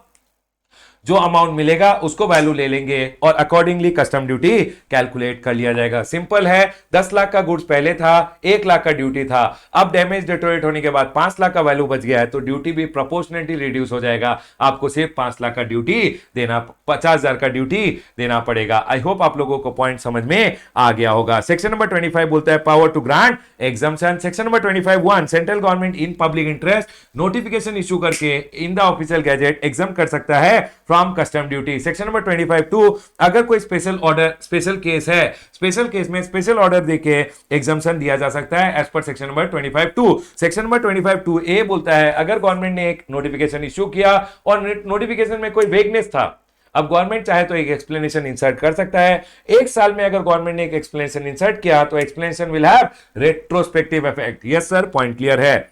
जो अमाउंट मिलेगा उसको वैल्यू ले लेंगे और अकॉर्डिंगली कस्टम ड्यूटी कैलकुलेट कर लिया जाएगा। सिंपल है, 10 लाख का गुड्स पहले था, 1 लाख का ड्यूटी था, अब डैमेज डिटोरेट होने के बाद 5 लाख का वैल्यू बच गया है तो ड्यूटी भी प्रोपोर्शनली रिड्यूस हो जाएगा, आपको सिर्फ 5 लाख का ड्यूटी देना, 50,000 का ड्यूटी देना पड़ेगा। आई होप आप लोगों को पॉइंट समझ में आ गया होगा। सेक्शन नंबर 25 बोलता है power to grant exemption. Section number 25(1) central government in public interest notification issue करके in the official gazette exempt कर सकता है from custom duty. Section number 25(2) अगर कोई स्पेशल ऑर्डर, स्पेशल केस है, स्पेशल केस में स्पेशल ऑर्डर देके exemption दिया जा सकता है as per section number 25(2). Section number 25(2)(a) बोलता है अगर गवर्नमेंट ने एक नोटिफिकेशन इशू किया और नोटिफिकेशन में कोई वेगनेस था, अब गवर्नमेंट चाहे तो एक एक्सप्लेनेशन इंसर्ट कर सकता है। एक साल में अगर गवर्नमेंट ने एक एक्सप्लेनेशन इंसर्ट किया तो explanation will have retrospective effect. Yes sir, point clear है।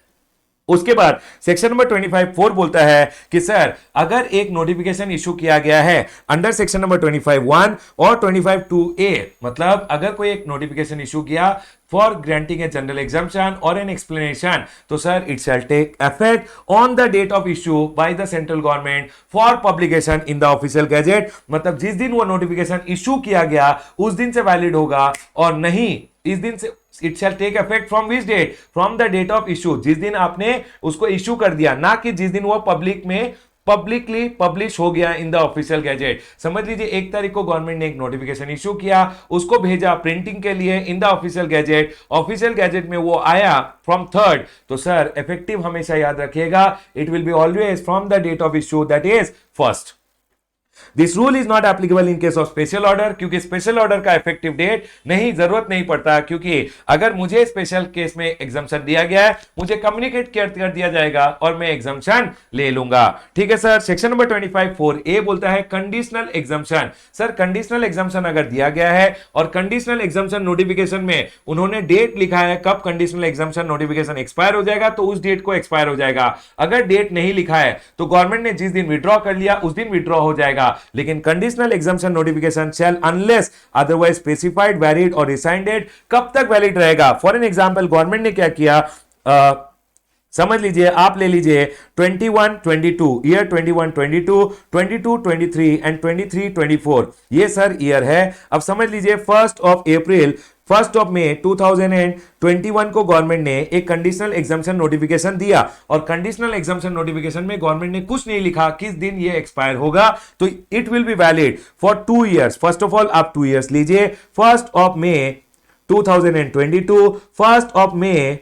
उसके बाद सेक्शन नंबर 25(4) बोलता है कि सर अगर एक नोटिफिकेशन इशू किया गया है अंडर सेक्शन नंबर 25(1) और 25(2)(a), मतलब अगर कोई एक नोटिफिकेशन इशू किया for granting a general exemption और एन एक्सप्लेनेशन तो sir it shall take effect on the date of issue by the central government for publication in the official gazette, मतलब जिस दिन वो नोटिफिकेशन इशू किया गया उस दिन से वैलिड होगा और नहीं इस दिन से it shall take effect from which date, from the date of issue, जिस दिन आपने उसको इशू कर दिया, ना कि जिस दिन वो पब्लिक में पब्लिकली पब्लिश हो गया इन द ऑफिशियल गैजेट। समझ लीजिए 1 तारीख को गवर्नमेंट ने एक नोटिफिकेशन इशू किया, उसको भेजा प्रिंटिंग के लिए इन the official gadget, official gazette में वो आया फ्रॉम 3rd, तो सर इफेक्टिव हमेशा याद रखिएगा it will be always from the date of issue that is 1st। This rule is not applicable in case of special order, क्योंकि special order का effective date नहीं, जरूरत नहीं पड़ता, क्योंकि अगर मुझे स्पेशल केस में एग्जाम्पशन दिया गया है मुझे कम्युनिकेट कर दिया जाएगा और मैं एग्जाम्पशन ले लूंगा। ठीक है सर। सेक्शन नंबर 25(4)(a) बोलता है conditional exemption. Sir conditional exemption अगर दिया गया है और कंडीशनल एग्जाम्पशन नोटिफिकेशन में उन्होंने डेट लिखा है कब कंडीशनल एग्जाम्पशन नोटिफिकेशन एक्सपायर हो जाएगा तो उस डेट को एक्सपायर हो जाएगा। अगर डेट नहीं लिखा है तो गवर्नमेंट ने जिस दिन विड्रॉ कर लिया उस दिन विड्रॉ हो जाएगा, लेकिन कंडीशनल एग्जाम्पशन नोटिफिकेशन शैल अनलेस अदरवाइज स्पेसिफाइड वैलिड और रिसाइंडेड कब तक वैलिड रहेगा। फॉर एन एग्जांपल गवर्नमेंट ने क्या किया, समझ लीजिए, आप ले लीजिए 21 22 ईयर, 21 22 22 23 एंड 23 24, ये सर ईयर है। अब समझ लीजिए 1 अप्रैल 1 मई 2021 को गवर्नमेंट ने एक कंडीशनल एग्जाम्पशन नोटिफिकेशन दिया, और कंडीशनल एग्जाम्पशन नोटिफिकेशन में गवर्नमेंट ने कुछ नहीं लिखा किस दिन ये एक्सपायर होगा, तो it will be valid for 2 years. First of all आप 2 इयर्स लीजिए, 1 मई 2022, 1 मई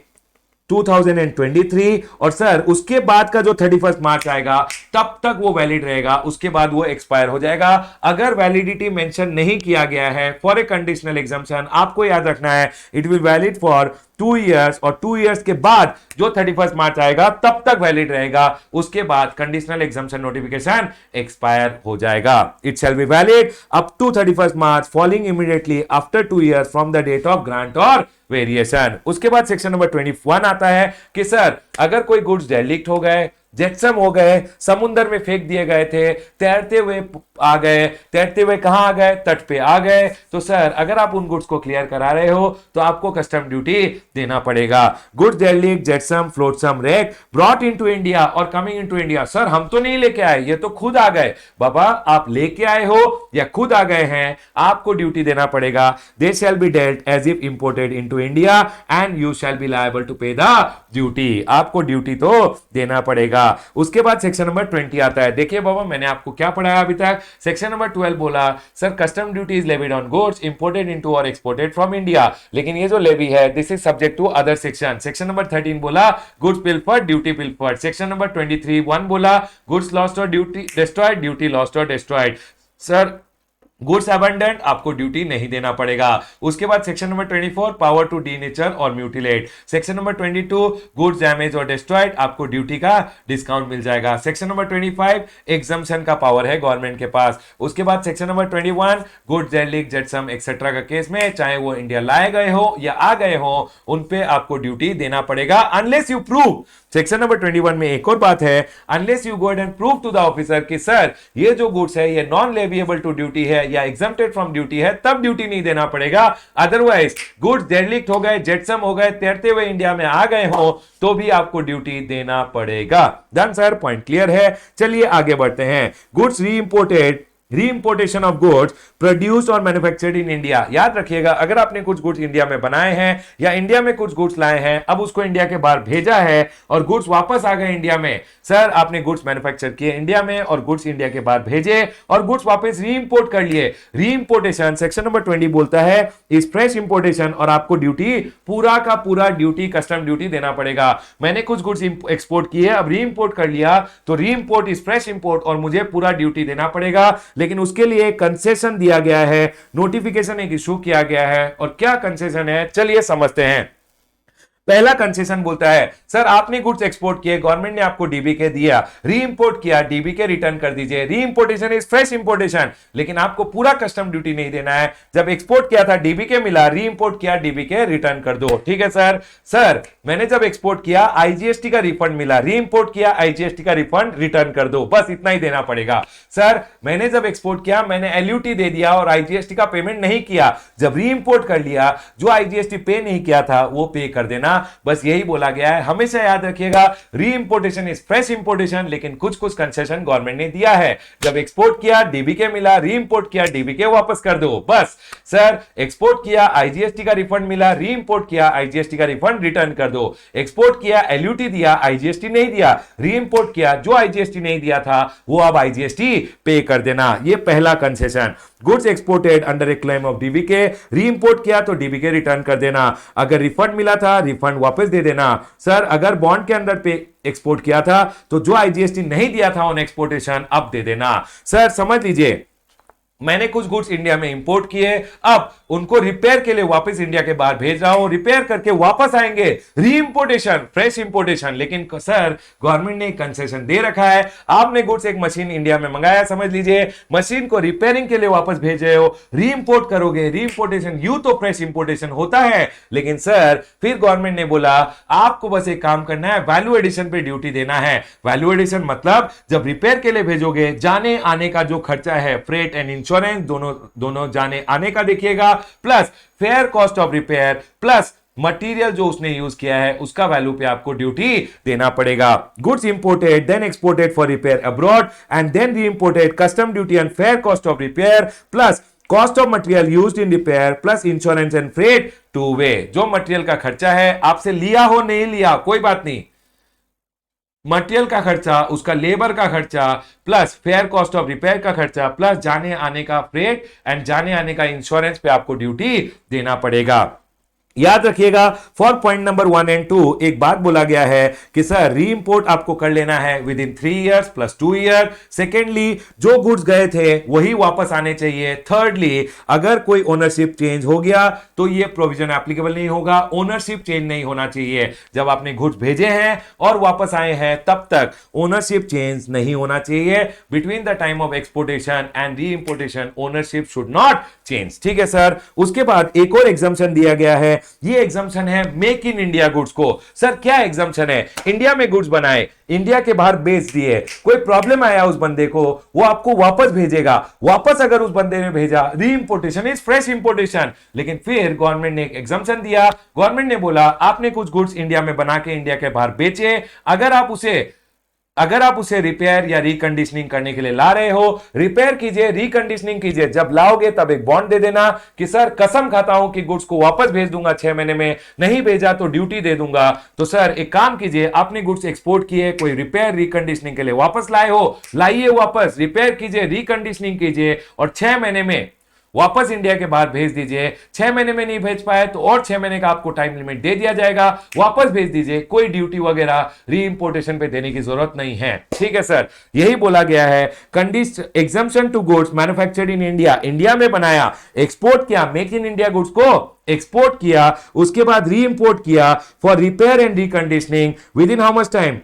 2023, और सर उसके बाद का जो 31 मार्च आएगा तब तक वो वैलिड रहेगा, उसके बाद वो एक्सपायर हो जाएगा। अगर वैलिडिटी मेंशन नहीं किया गया है फॉर ए कंडीशनल एग्जाम्पशन, आपको याद रखना है it will valid for 2 years, और 2 इयर्स के बाद जो 31 मार्च आएगा तब तक वैलिड रहेगा, उसके बाद कंडीशनल एग्जाम्पशन नोटिफिकेशन एक्सपायर हो जाएगा। It shall be valid up to 31 March following immediately after 2 years from the date of grant और वेरिएशन। उसके बाद सेक्शन नंबर 21 आता है कि सर अगर कोई गुड्स डेलिक्ट हो गए, जेट्सम हो गए, समुद्र में फेंक दिए गए थे, तैरते हुए आ गए, तैरते हुए कहां आ गए, तट पे आ गए, तो सर अगर आप उन गुड्स को क्लियर करा रहे हो तो आपको कस्टम ड्यूटी देना पड़ेगा। Goods derelict, jetsam, flotsam, wreck brought into India or coming into India, sir हम तो नहीं लेके आए, ये तो खुद आ गए। बाबा आप लेके आए हो या खुद आ गए हैं, आपको ड्यूटी देना पड़ेगा। They shall be dealt as if imported into India and you shall be liable to pay the duty, आपको ड्यूटी तो देना पड़ेगा। उसके बाद सेक्शन नंबर 20 आता है। देखिए बाबा मैंने आपको क्या पढ़ाया अभी तक, सेक्शन नंबर 12 बोला sir custom duty is levied on goods imported into और एक्सपोर्टेड फ्रॉम इंडिया, लेकिन ये जो लेवी है this is subject to other section. Section number 13 बोला goods pilfered, duty pilfered. Section number 23 1 बोला गुड्स लॉस्ट और duty destroyed, duty lost और destroyed. Sir goods abandoned, आपको ड्यूटी नहीं देना पड़ेगा। उसके बाद section number 24 power to denature और mutilate. Section number 22 goods damage और डिस्ट्रॉयड, आपको ड्यूटी का डिस्काउंट मिल जाएगा। सेक्शन नंबर 25 एग्जम्पशन का पावर है गवर्नमेंट के पास। उसके बाद section number 21 goods derelict, जेट्सम etcetera का केस में चाहे वो इंडिया लाए गए हो या आ गए हो उन पे आपको ड्यूटी देना पड़ेगा unless you prove. Section number 21 में एक और बात है, unless you go and prove to the officer कि सर ये जो गुड्स है ये नॉन लेविएबल टू ड्यूटी है या एग्जम्प्टेड फ्रॉम ड्यूटी है, तब ड्यूटी नहीं देना पड़ेगा। अदरवाइज गुड्स डेलिक्ट हो गए, जेट्सम हो गए, तैरते हुए इंडिया में आ गए हो तो भी आपको ड्यूटी देना पड़ेगा। डन सर, पॉइंट क्लियर है। चलिए आगे बढ़ते हैं। गुड्स रीइंपोर्टेड, रीइंपोर्टेशन ऑफ गुड्स प्रोड्यूस्ड और मैन्युफैक्चर्ड इन इंडिया। याद रखिएगा अगर आपने कुछ गुड्स इंडिया में बनाए हैं या इंडिया में कुछ गुड्स लाए हैं, अब उसको इंडिया के बाहर भेजा है और गुड्स वापस आ गए इंडिया में, सर आपने गुड्स मैन्युफैक्चर किए इंडिया में और गुड्स इंडिया के बाहर भेजे और गुड्स वापस रीइंपोर्ट कर लिए। रीइंपोर्टेशन सेक्शन नंबर 20 बोलता है इज फ्रेश इंपोर्टेशन, और आपको ड्यूटी पूरा का पूरा ड्यूटी कस्टम ड्यूटी देना पड़ेगा। मैंने कुछ गुड्स एक्सपोर्ट किए, अब रीइंपोर्ट कर लिया तो रीइंपोर्ट इज फ्रेश इंपोर्ट और मुझे पूरा ड्यूटी देना पड़ेगा, लेकिन उसके लिए कंसेशन दिया गया है, नोटिफिकेशन एक इशू किया गया है। और क्या कंसेशन है चलिए समझते हैं। पहला कंसेशन बोलता है सर आपने गुड्स एक्सपोर्ट किए, गवर्नमेंट ने आपको डीबीके दिया, रीइंपोर्ट किया, डीबीके रिटर्न कर दीजिए। रीइंपोर्टेशन इज फ्रेश इंपोर्टेशन, लेकिन आपको पूरा कस्टम ड्यूटी नहीं देना है। जब एक्सपोर्ट किया था डीबीके मिला, रीइंपोर्ट किया डीबीके रिटर्न कर दो। ठीक है सर। सर मैंने जब एक्सपोर्ट किया आईजीएसटी का रिफंड मिला, रीइंपोर्ट किया आईजीएसटी का रिफंड रिटर्न कर दो, बस इतना ही देना पड़ेगा। सर मैंने जब एक्सपोर्ट किया मैंने एलयूटी दे दिया और आईजीएसटी का पेमेंट नहीं किया, जब रीइंपोर्ट कर लिया जो आईजीएसटी पे नहीं किया था वो पे कर देना, बस यही बोला गया है। हमेशा याद रखिएगा रीइंपोर्टेशन इज फ्रेश इंपोर्टेशन, लेकिन कुछ कुछ कंसेशन गवर्नमेंट ने दिया है। जब एक्सपोर्ट किया डीबीके मिला, रीइंपोर्ट किया डीबीके वापस कर दो, बस। सर एक्सपोर्ट किया आईजीएसटी का रिफंड मिला, रीइंपोर्ट किया आईजीएसटी का रिफंड रिटर्न कर दो। एक्सपोर्ट किया एलयूटी दिया, आईजीएसटी नहीं दिया, रीइंपोर्ट किया जो आईजीएसटी नहीं दिया था वो अब आईजीएसटी पे कर देना, ये पहला concession. Goods exported under a claim of DBK, reimport किया तो डीबीके रिटर्न कर देना, अगर रिफंड मिला था रिफंड वापस दे देना। सर अगर बॉन्ड के अंदर पे एक्सपोर्ट किया था तो जो आईजीएसटी नहीं दिया था ऑन एक्सपोर्टेशन अब दे देना। सर समझ लीजिए मैंने कुछ गुड्स इंडिया में इंपोर्ट किए, अब उनको रिपेयर के लिए वापस इंडिया के बाहर भेज रहा हूं, रिपेयर करके वापस आएंगे, रीइंपोर्टेशन फ्रेश इंपोर्टेशन। लेकिन सर गवर्नमेंट ने कंसेशन दे रखा है, आपने गुड्स एक मशीन इंडिया में मंगाया, समझ लीजिए मशीन को रिपेयरिंग के लिए वापस भेज रहे हो, रीइंपोर्ट करोगे, रीइंपोर्टेशन यूं तो फ्रेश इंपोर्टेशन होता है, लेकिन सर फिर गवर्नमेंट ने बोला आपको बस एक काम करना है, वैल्यू एडिशन पे ड्यूटी देना है। वैल्यू एडिशन मतलब जब रिपेयर के लिए भेजोगे जाने आने का जो खर्चा है, फ्रेट एंड इंश्योरेंस दोनों जाने आने का देखिएगा, plus fair cost of repair, plus material जो उसने यूज किया है उसका वैल्यू पे आपको ड्यूटी देना पड़ेगा। Goods imported then exported for repair abroad and then reimported, custom duty and fair cost of repair plus cost of material used in repair plus insurance and freight two way. जो material का खर्चा है, आपसे लिया हो नहीं लिया कोई बात नहीं, मटेरियल का खर्चा, उसका लेबर का खर्चा plus fair cost of repair का खर्चा प्लस जाने आने का फ्रेट एंड जाने आने का इंश्योरेंस पे आपको ड्यूटी देना पड़ेगा। याद रखिएगा फॉर पॉइंट नंबर 1 एंड 2 एक बात बोला गया है कि सर री इंपोर्ट आपको कर लेना है with in 3 years plus 2 year. Secondly, जो गुड्स गए थे वही वापस आने चाहिए। थर्डली, अगर कोई ओनरशिप चेंज हो गया तो ये प्रोविजन एप्लीकेबल नहीं होगा, ओनरशिप चेंज नहीं होना चाहिए। जब आपने गुड्स भेजे हैं और वापस आए हैं तब तक ओनरशिप चेंज नहीं होना चाहिए। Between the time of exportation and reimportation ownership should not change. ठीक है सर। उसके बाद एक और एग्जाम्पशन दिया गया है, ये एग्जाम्पशन है मेक इन इंडिया गुड्स को। सर क्या एग्जाम्पशन है? इंडिया में गुड्स बनाए, इंडिया के बाहर बेच दिए, कोई प्रॉब्लम आया उस बंदे को, वो आपको वापस भेजेगा। वापस अगर उस बंदे ने भेजा, री इंपोर्टेशन इज फ्रेश इंपोर्टेशन। लेकिन फिर गवर्नमेंट ने एक एग्जाम्पशन दिया, गवर्नमेंट ने बोला आपने कुछ गुड्स इंडिया में बना के इंडिया के बाहर बेचे, अगर आप उसे रिपेयर या रिकंडीशनिंग करने के लिए ला रहे हो, रिपेयर कीजिए, रिकंडीशनिंग कीजिए। जब लाओगे तब एक बॉन्ड दे देना कि सर कसम खाता हूं कि गुड्स को वापस भेज दूंगा 6 महीने में, नहीं भेजा तो ड्यूटी दे दूंगा। तो सर एक काम कीजिए, आपने गुड्स एक्सपोर्ट किए, कोई रिपेयर रिकंडीशनिंग के लिए वापस लाए हो, लाइए वापस, रिपेयर कीजिए, रिकंडीशनिंग कीजिए और 6 महीने में वापस इंडिया के बाहर भेज दीजिए। 6 महीने में नहीं भेज पाए तो और 6 महीने का आपको टाइम लिमिट दे दिया जाएगा, वापस भेज दीजिए। कोई ड्यूटी वगैरह री इंपोर्टेशन पे देने की जरूरत नहीं है। ठीक है सर, यही बोला गया है। Exemption to goods manufactured in India, India में बनाया, एक्सपोर्ट किया, मेक इन इंडिया गुड्स को एक्सपोर्ट किया, उसके बाद री इंपोर्ट किया for repair and reconditioning within how much time?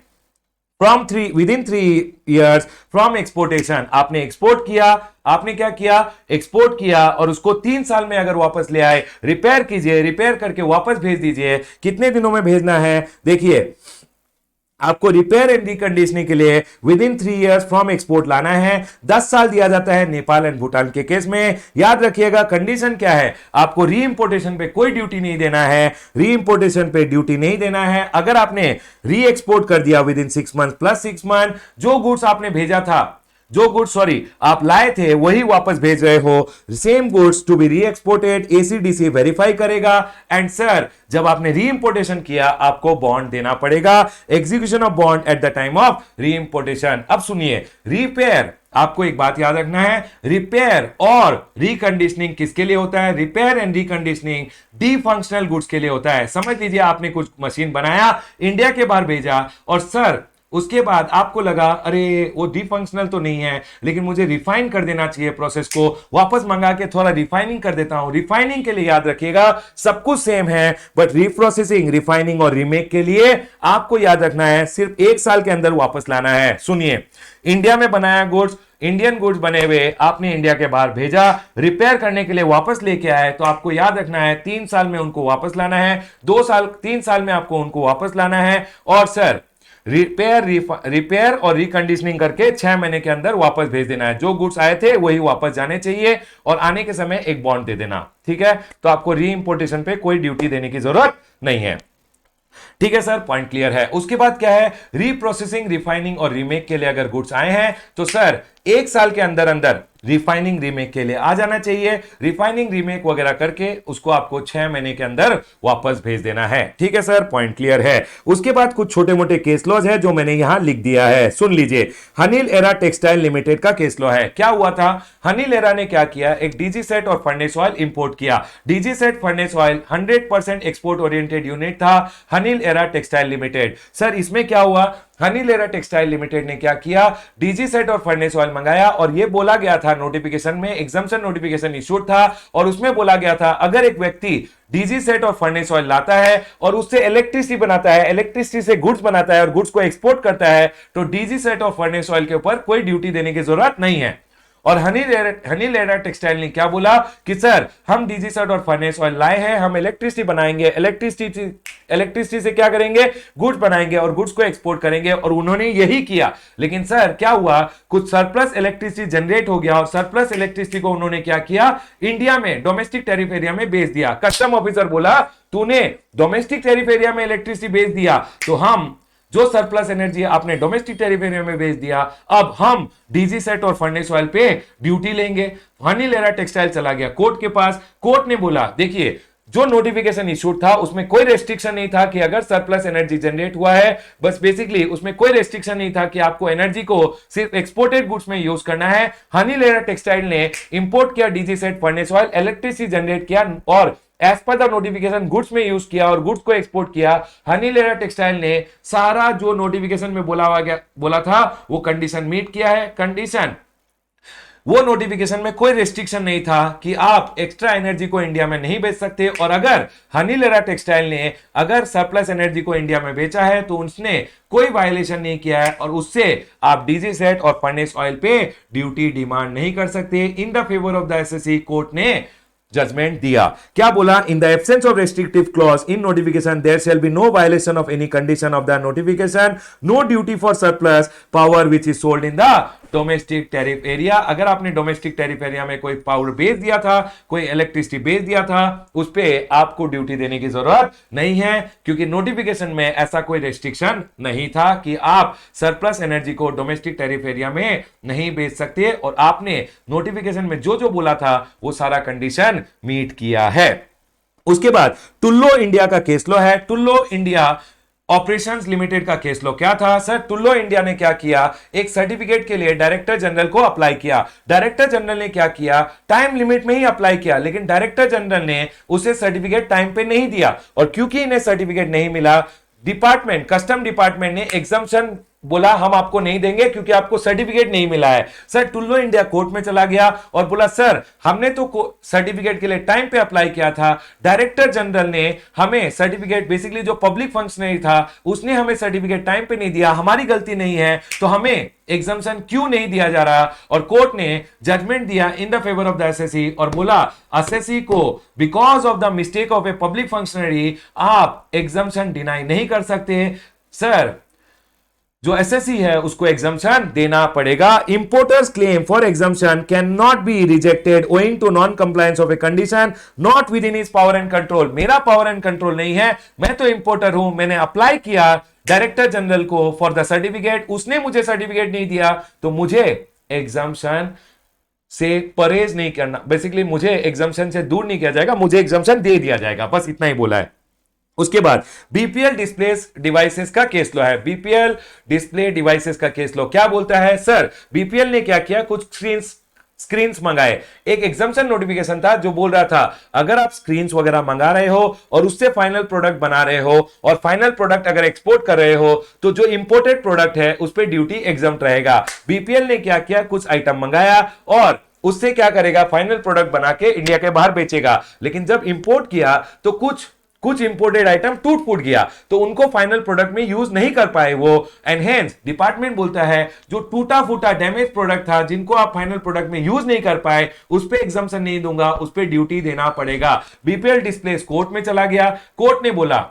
within 3 years from exportation। आपने एक्सपोर्ट किया, आपने क्या किया? एक्सपोर्ट किया और उसको 3 साल में अगर वापस ले आए, रिपेयर कीजिए, रिपेयर करके वापस भेज दीजिए। कितने दिनों में भेजना है? देखिए आपको रिपेयर एंड रिकंडीशनिंग के लिए with in 3 years from export लाना है। 10 साल दिया जाता है नेपाल एंड भूटान के केस में। याद रखिएगा कंडीशन क्या है, आपको री इंपोर्टेशन पे कोई ड्यूटी नहीं देना है, री इंपोर्टेशन पे ड्यूटी नहीं देना है। अगर आपने री एक्सपोर्ट कर दिया with in 6 month plus 6 month, जो गुड्स आपने भेजा था, जो गुड्स आप लाए थे वही वापस भेज रहे हो, सेम गुड्स टू बी री एक्सपोर्टेड, एसीडीसी वेरीफाई करेगा। एंड सर जब आपने री इंपोर्टेशन किया आपको बॉन्ड देना पड़ेगा, execution of bond at the time of री इंपोर्टेशन। अब सुनिए, रिपेयर, आपको एक बात याद रखना है, रिपेयर और रिकंडीशनिंग किसके लिए होता है? Repair and reconditioning D functional goods के लिए होता है। समझ लीजिए आपने कुछ मशीन बनाया, इंडिया के बाहर भेजा और सर उसके बाद आपको लगा अरे वो डी फंक्शनल तो नहीं है, लेकिन मुझे रिफाइन कर देना चाहिए, प्रोसेस को वापस मंगा के थोड़ा रिफाइनिंग कर देता हूं। रिफाइनिंग के लिए याद रखिएगा सब कुछ सेम है, बट रिप्रोसेसिंग, रिफाइनिंग और रीमेक के लिए आपको याद रखना है सिर्फ 1 साल के अंदर वापस लाना है। सुनिए, इंडिया में बनाया गुड्स, इंडियन गुड्स बने हुए आपने इंडिया के बाहर भेजा, रिपेयर करने के लिए वापस लेके आए, तो आपको याद रखना है 3 साल में उनको वापस लाना है, 3 साल में आपको उनको वापस लाना है। और सर रिपेयर और रिकंडीशनिंग करके 6 महीने के अंदर वापस भेज देना है। जो गुड्स आए थे वही वापस जाने चाहिए और आने के समय एक बॉन्ड दे देना। ठीक है, तो आपको री इंपोर्टेशन पे कोई ड्यूटी देने की जरूरत नहीं है। ठीक है सर, पॉइंट क्लियर है। उसके बाद क्या है, रीप्रोसेसिंग, रिफाइनिंग और रीमेक के लिए अगर गुड्स आए हैं तो सर 1 साल के अंदर अंदर रिफाइनिंग रीमेक के लिए आ जाना चाहिए। रिफाइनिंग रीमेक वगैरह करके उसको आपको 6 महीने के अंदर वापस भेज देना है। ठीक है सर, पॉइंट क्लियर है। उसके बाद कुछ छोटे मोटे केस लॉज है जो मैंने यहां लिख दिया है, सुन लीजिए। हनील एरा टेक्सटाइल लिमिटेड का केस लॉ है। क्या हुआ था, हनील एरा ने क्या किया, एक डीजी सेट और फर्नेस ऑयल इंपोर्ट किया। DG set furnace oil 100% export oriented unit था हनील एरा टेक्सटाइल लिमिटेड। सर इसमें क्या हुआ, हनील एरा टेक्सटाइल लिमिटेड ने क्या किया, डीजी सेट और फर्नेस ऑयल मंगाया और यह बोला गया था नोटिफिकेशन में, एग्जाम्पशन नोटिफिकेशन इशूड था और उसमें बोला गया था अगर एक व्यक्ति डीजी सेट और फर्नेस ऑयल लाता है और उससे इलेक्ट्रिसिटी बनाता है, इलेक्ट्रिसिटी से गुड्स बनाता है और गुड्स को एक्सपोर्ट करता है, तो डीजी सेट और फर्नेस ऑयल के ऊपर कोई ड्यूटी देने की जरूरत नहीं है। और हनी लेडर टेक्सटाइल ने क्या बोला कि सर हम डीजी सेट और फर्नेस ऑयल लाए हैं, हम इलेक्ट्रिसिटी बनाएंगे, इलेक्ट्रिसिटी से क्या करेंगे, गुड्स बनाएंगे और गुड्स को एक्सपोर्ट करेंगे, और उन्होंने यही किया। लेकिन सर क्या हुआ, कुछ सरप्लस इलेक्ट्रिसिटी जनरेट हो गया और सरप्लस इलेक्ट्रिसिटी को उन्होंने क्या किया, इंडिया में डोमेस्टिक टैरिफ एरिया में बेच दिया। कस्टम ऑफिसर बोला तूने डोमेस्टिक टैरिफ एरिया में इलेक्ट्रिसिटी बेच दिया, तो हम जो सरप्लस एनर्जी आपने डोमेस्टिक टैरिफ एरिया में बेच दिया, अब हम डीजी सेट और फर्नेस ऑयल पे ड्यूटी लेंगे। हनी लेरा टेक्सटाइल चला गया कोर्ट के पास। कोर्ट ने बोला देखिए जो नोटिफिकेशन इशूड था उसमें कोई रेस्ट्रिक्शन नहीं था कि अगर सरप्लस एनर्जी जनरेट हुआ है, बस बेसिकली उसमें कोई रेस्ट्रिक्शन नहीं था कि आपको एनर्जी को सिर्फ एक्सपोर्टेड गुड्स में यूज करना है। हनी लेरा टेक्सटाइल ने इंपोर्ट किया DG set furnace oil, electricity generate किया और as per the notification goods में यूज किया और गुड्स को एक्सपोर्ट किया। हनी लेरा टेक्सटाइल ने सारा जो नोटिफिकेशन में बोला था वो कंडीशन मीट किया है। कंडीशन, वो नोटिफिकेशन में कोई रेस्ट्रिक्शन नहीं था कि आप एक्स्ट्रा एनर्जी को इंडिया में नहीं बेच सकते, और अगर हनी लेरा टेक्सटाइल ने अगर सरप्लस एनर्जी को इंडिया में बेचा है तो उसने कोई वायलेशन नहीं किया है और उससे आप डीजी सेट और फर्नेस ऑयल पे ड्यूटी डिमांड नहीं कर सकते। In the favour of the SSC court ने जजमेंट दिया। क्या बोला, in the absence of restrictive clause in notification there shall be no violation of any condition of the notification, no duty for surplus power which is sold in the domestic tariff area. अगर आपने domestic tariff area में कोई power बेच दिया था, कोई electricity बेच दिया था, उस पे आपको ड्यूटी देने की जरूरत नहीं है, क्योंकि नोटिफिकेशन में ऐसा कोई रेस्ट्रिक्शन नहीं था कि आप सरप्लस एनर्जी को डोमेस्टिक टैरिफ एरिया में नहीं बेच सकते, और आपने नोटिफिकेशन में जो जो बोला था वो सारा कंडीशन मीट किया है। उसके बाद टुल्लो इंडिया का केस लो है। टुल्लो इंडिया ऑपरेशंस लिमिटेड का केस लो क्या था सर, टुल्लो इंडिया ने क्या किया, एक सर्टिफिकेट के लिए डायरेक्टर जनरल को अप्लाई किया। डायरेक्टर जनरल ने क्या किया, टाइम लिमिट में ही अप्लाई किया, लेकिन डायरेक्टर जनरल ने उसे सर्टिफिकेट टाइम पे नहीं दिया, और क्योंकि इन्हें सर्टिफिकेट नहीं मिला, डिपार्टमेंट कस्टम डिपार्टमेंट ने एग्जम्पशन बोला हम आपको नहीं देंगे क्योंकि आपको सर्टिफिकेट नहीं मिला है। सर टुल्लो इंडिया कोर्ट में चला गया और बोला सर हमने तो सर्टिफिकेट के लिए टाइम पे अप्लाई किया था, डायरेक्टर जनरल ने हमें सर्टिफिकेट, बेसिकली जो पब्लिक फंक्शनरी था उसने हमें सर्टिफिकेट टाइम पे नहीं दिया, हमारी गलती नहीं है, तो हमें एग्जाम्शन क्यों नहीं दिया जा रहा। और कोर्ट ने जजमेंट दिया इन the favour of the SSC और बोला एसएससी को because of the mistake of a public functionary आप एग्जाम्शन डिनाई नहीं कर सकते। सर जो एसएससी है उसको एग्जम्पशन देना पड़ेगा। Importers claim for exemption cannot be rejected owing to non compliance of a condition not within his power and control. मेरा पावर एंड कंट्रोल नहीं है, मैं तो इंपोर्टर हूं, मैंने अप्लाई किया डायरेक्टर जनरल को फॉर द सर्टिफिकेट, उसने मुझे सर्टिफिकेट नहीं दिया, तो मुझे एग्जम्पशन से परहेज नहीं करना, बेसिकली मुझे एग्जम्पशन से दूर नहीं किया जाएगा, मुझे एग्जम्पशन दे दिया जाएगा, बस इतना ही बोला है। उसके बाद बीपीएल डिस्प्ले डिवाइसेस का केस लो है। बीपीएल डिस्प्ले डिवाइसेस का केस लो क्या बोलता है सर, बीपीएल ने क्या किया, कुछ स्क्रीन्स मंगाए। एक एग्जम्पशन नोटिफिकेशन था जो बोल रहा था अगर आप स्क्रीन्स वगैरह मंगा रहे हो और उससे फाइनल प्रोडक्ट बना रहे हो और फाइनल प्रोडक्ट अगर एक्सपोर्ट कर रहे हो तो जो इंपोर्टेड प्रोडक्ट है उस पर ड्यूटी एग्जम्प्ट रहेगा। बीपीएल ने क्या किया, कुछ आइटम मंगाया और उससे क्या करेगा, फाइनल प्रोडक्ट बना के इंडिया के बाहर बेचेगा, लेकिन जब इंपोर्ट किया तो कुछ इंपोर्टेड आइटम टूट फूट गया तो उनको फाइनल प्रोडक्ट में यूज नहीं कर पाए वो, एंड हेंस डिपार्टमेंट बोलता है जो टूटा फूटा डैमेज प्रोडक्ट था जिनको आप फाइनल प्रोडक्ट में यूज नहीं कर पाए उस पे एग्जम्पशन नहीं दूंगा, उस पे ड्यूटी देना पड़ेगा। बीपीएल डिस्प्लेस कोर्ट में चला गया। कोर्ट ने बोला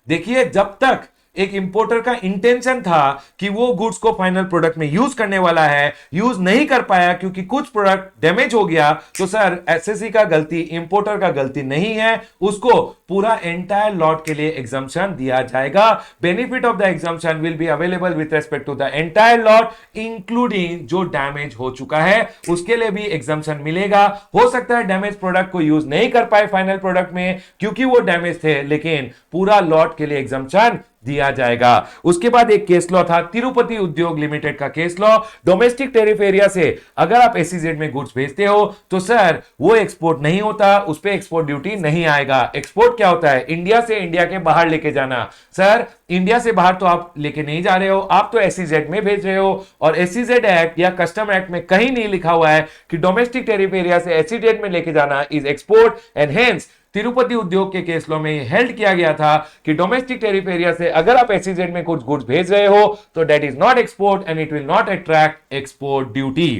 देखिए जब तक एक इंपोर्टर का इंटेंशन था कि वो गुड्स को फाइनल प्रोडक्ट में यूज करने वाला है, यूज नहीं कर पाया क्योंकि कुछ प्रोडक्ट डैमेज हो गया, तो सर एसएससी का गलती, इंपोर्टर का गलती नहीं है, उसको पूरा एंटायर लॉट के लिए एग्जम्पशन दिया जाएगा। Benefit of the exemption will be available with respect to the entire lot including जो डैमेज हो चुका है उसके लिए भी एग्जम्पशन मिलेगा। हो सकता है डैमेज प्रोडक्ट को यूज नहीं कर पाए फाइनल प्रोडक्ट में क्योंकि वो डैमेज थे, लेकिन पूरा लॉट के लिए एग्जम्पशन दिया जाएगा। उसके बाद एक केस लॉ था तिरुपति उद्योग लिमिटेड का case law. Domestic tariff area से अगर आप एसईजेड में गुड्स भेजते हो तो सर वो एक्सपोर्ट नहीं होता, उस पे एक्सपोर्ट ड्यूटी नहीं आएगा। एक्सपोर्ट क्या होता है, इंडिया से इंडिया के बाहर लेके जाना। सर इंडिया से बाहर तो आप लेके नहीं जा रहे हो, आप तो एसईजेड में भेज रहे हो, और एसईजेड एक्ट या कस्टम एक्ट में कहीं नहीं लिखा हुआ है कि डोमेस्टिक टेरिफ एरिया से एसईजेड में लेके जाना is export, and hence Tirupati उद्योग के केस लॉ में हेल्ड किया गया था कि डोमेस्टिक टेरिफ एरिया से अगर आप एसईजेड में कुछ गुड्स भेज रहे हो तो that is not export and it will not attract export duty.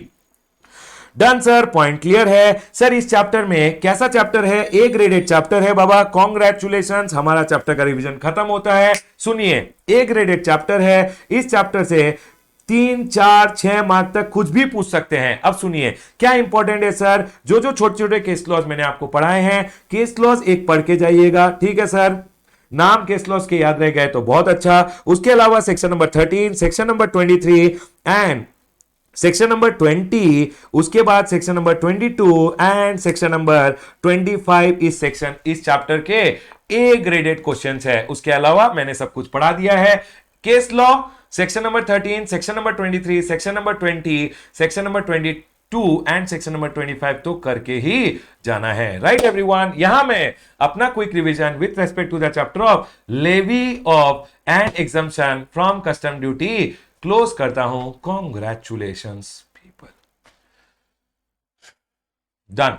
Done sir, point clear है सर। इस चैप्टर में कैसा चैप्टर है? ए ग्रेडेड चैप्टर है बाबा, कॉन्ग्रेचुलेशंस, हमारा चैप्टर का रिवीजन खत्म होता है। सुनिए, ए ग्रेडेड चैप्टर है, इस चैप्टर से 3, 4, 6 मार्क तक कुछ भी पूछ सकते हैं। अब सुनिए क्या इंपॉर्टेंट है सर, जो जो छोटे छोटे केस लॉज मैंने आपको पढ़ाए हैं, केस लॉज एक पढ़ के जाइएगा, ठीक है सर। नाम केस लॉज के याद रह गए तो बहुत अच्छा। उसके अलावा section number 13, section number 23 and section number 20, उसके बाद section number 22 and section number 25 इस सेक्शन इस चैप्टर के ए ग्रेडेड क्वेश्चंस है। उसके अलावा मैंने सब कुछ पढ़ा दिया है। Case law section number 13, section number 23, section number 20, section number 22 and section number 25 तो करके ही जाना है, राइट एवरीवन। यहां मैं अपना quick revision with respect to the chapter of levy of and exemption from custom duty close करता हूं। Congratulations people, done.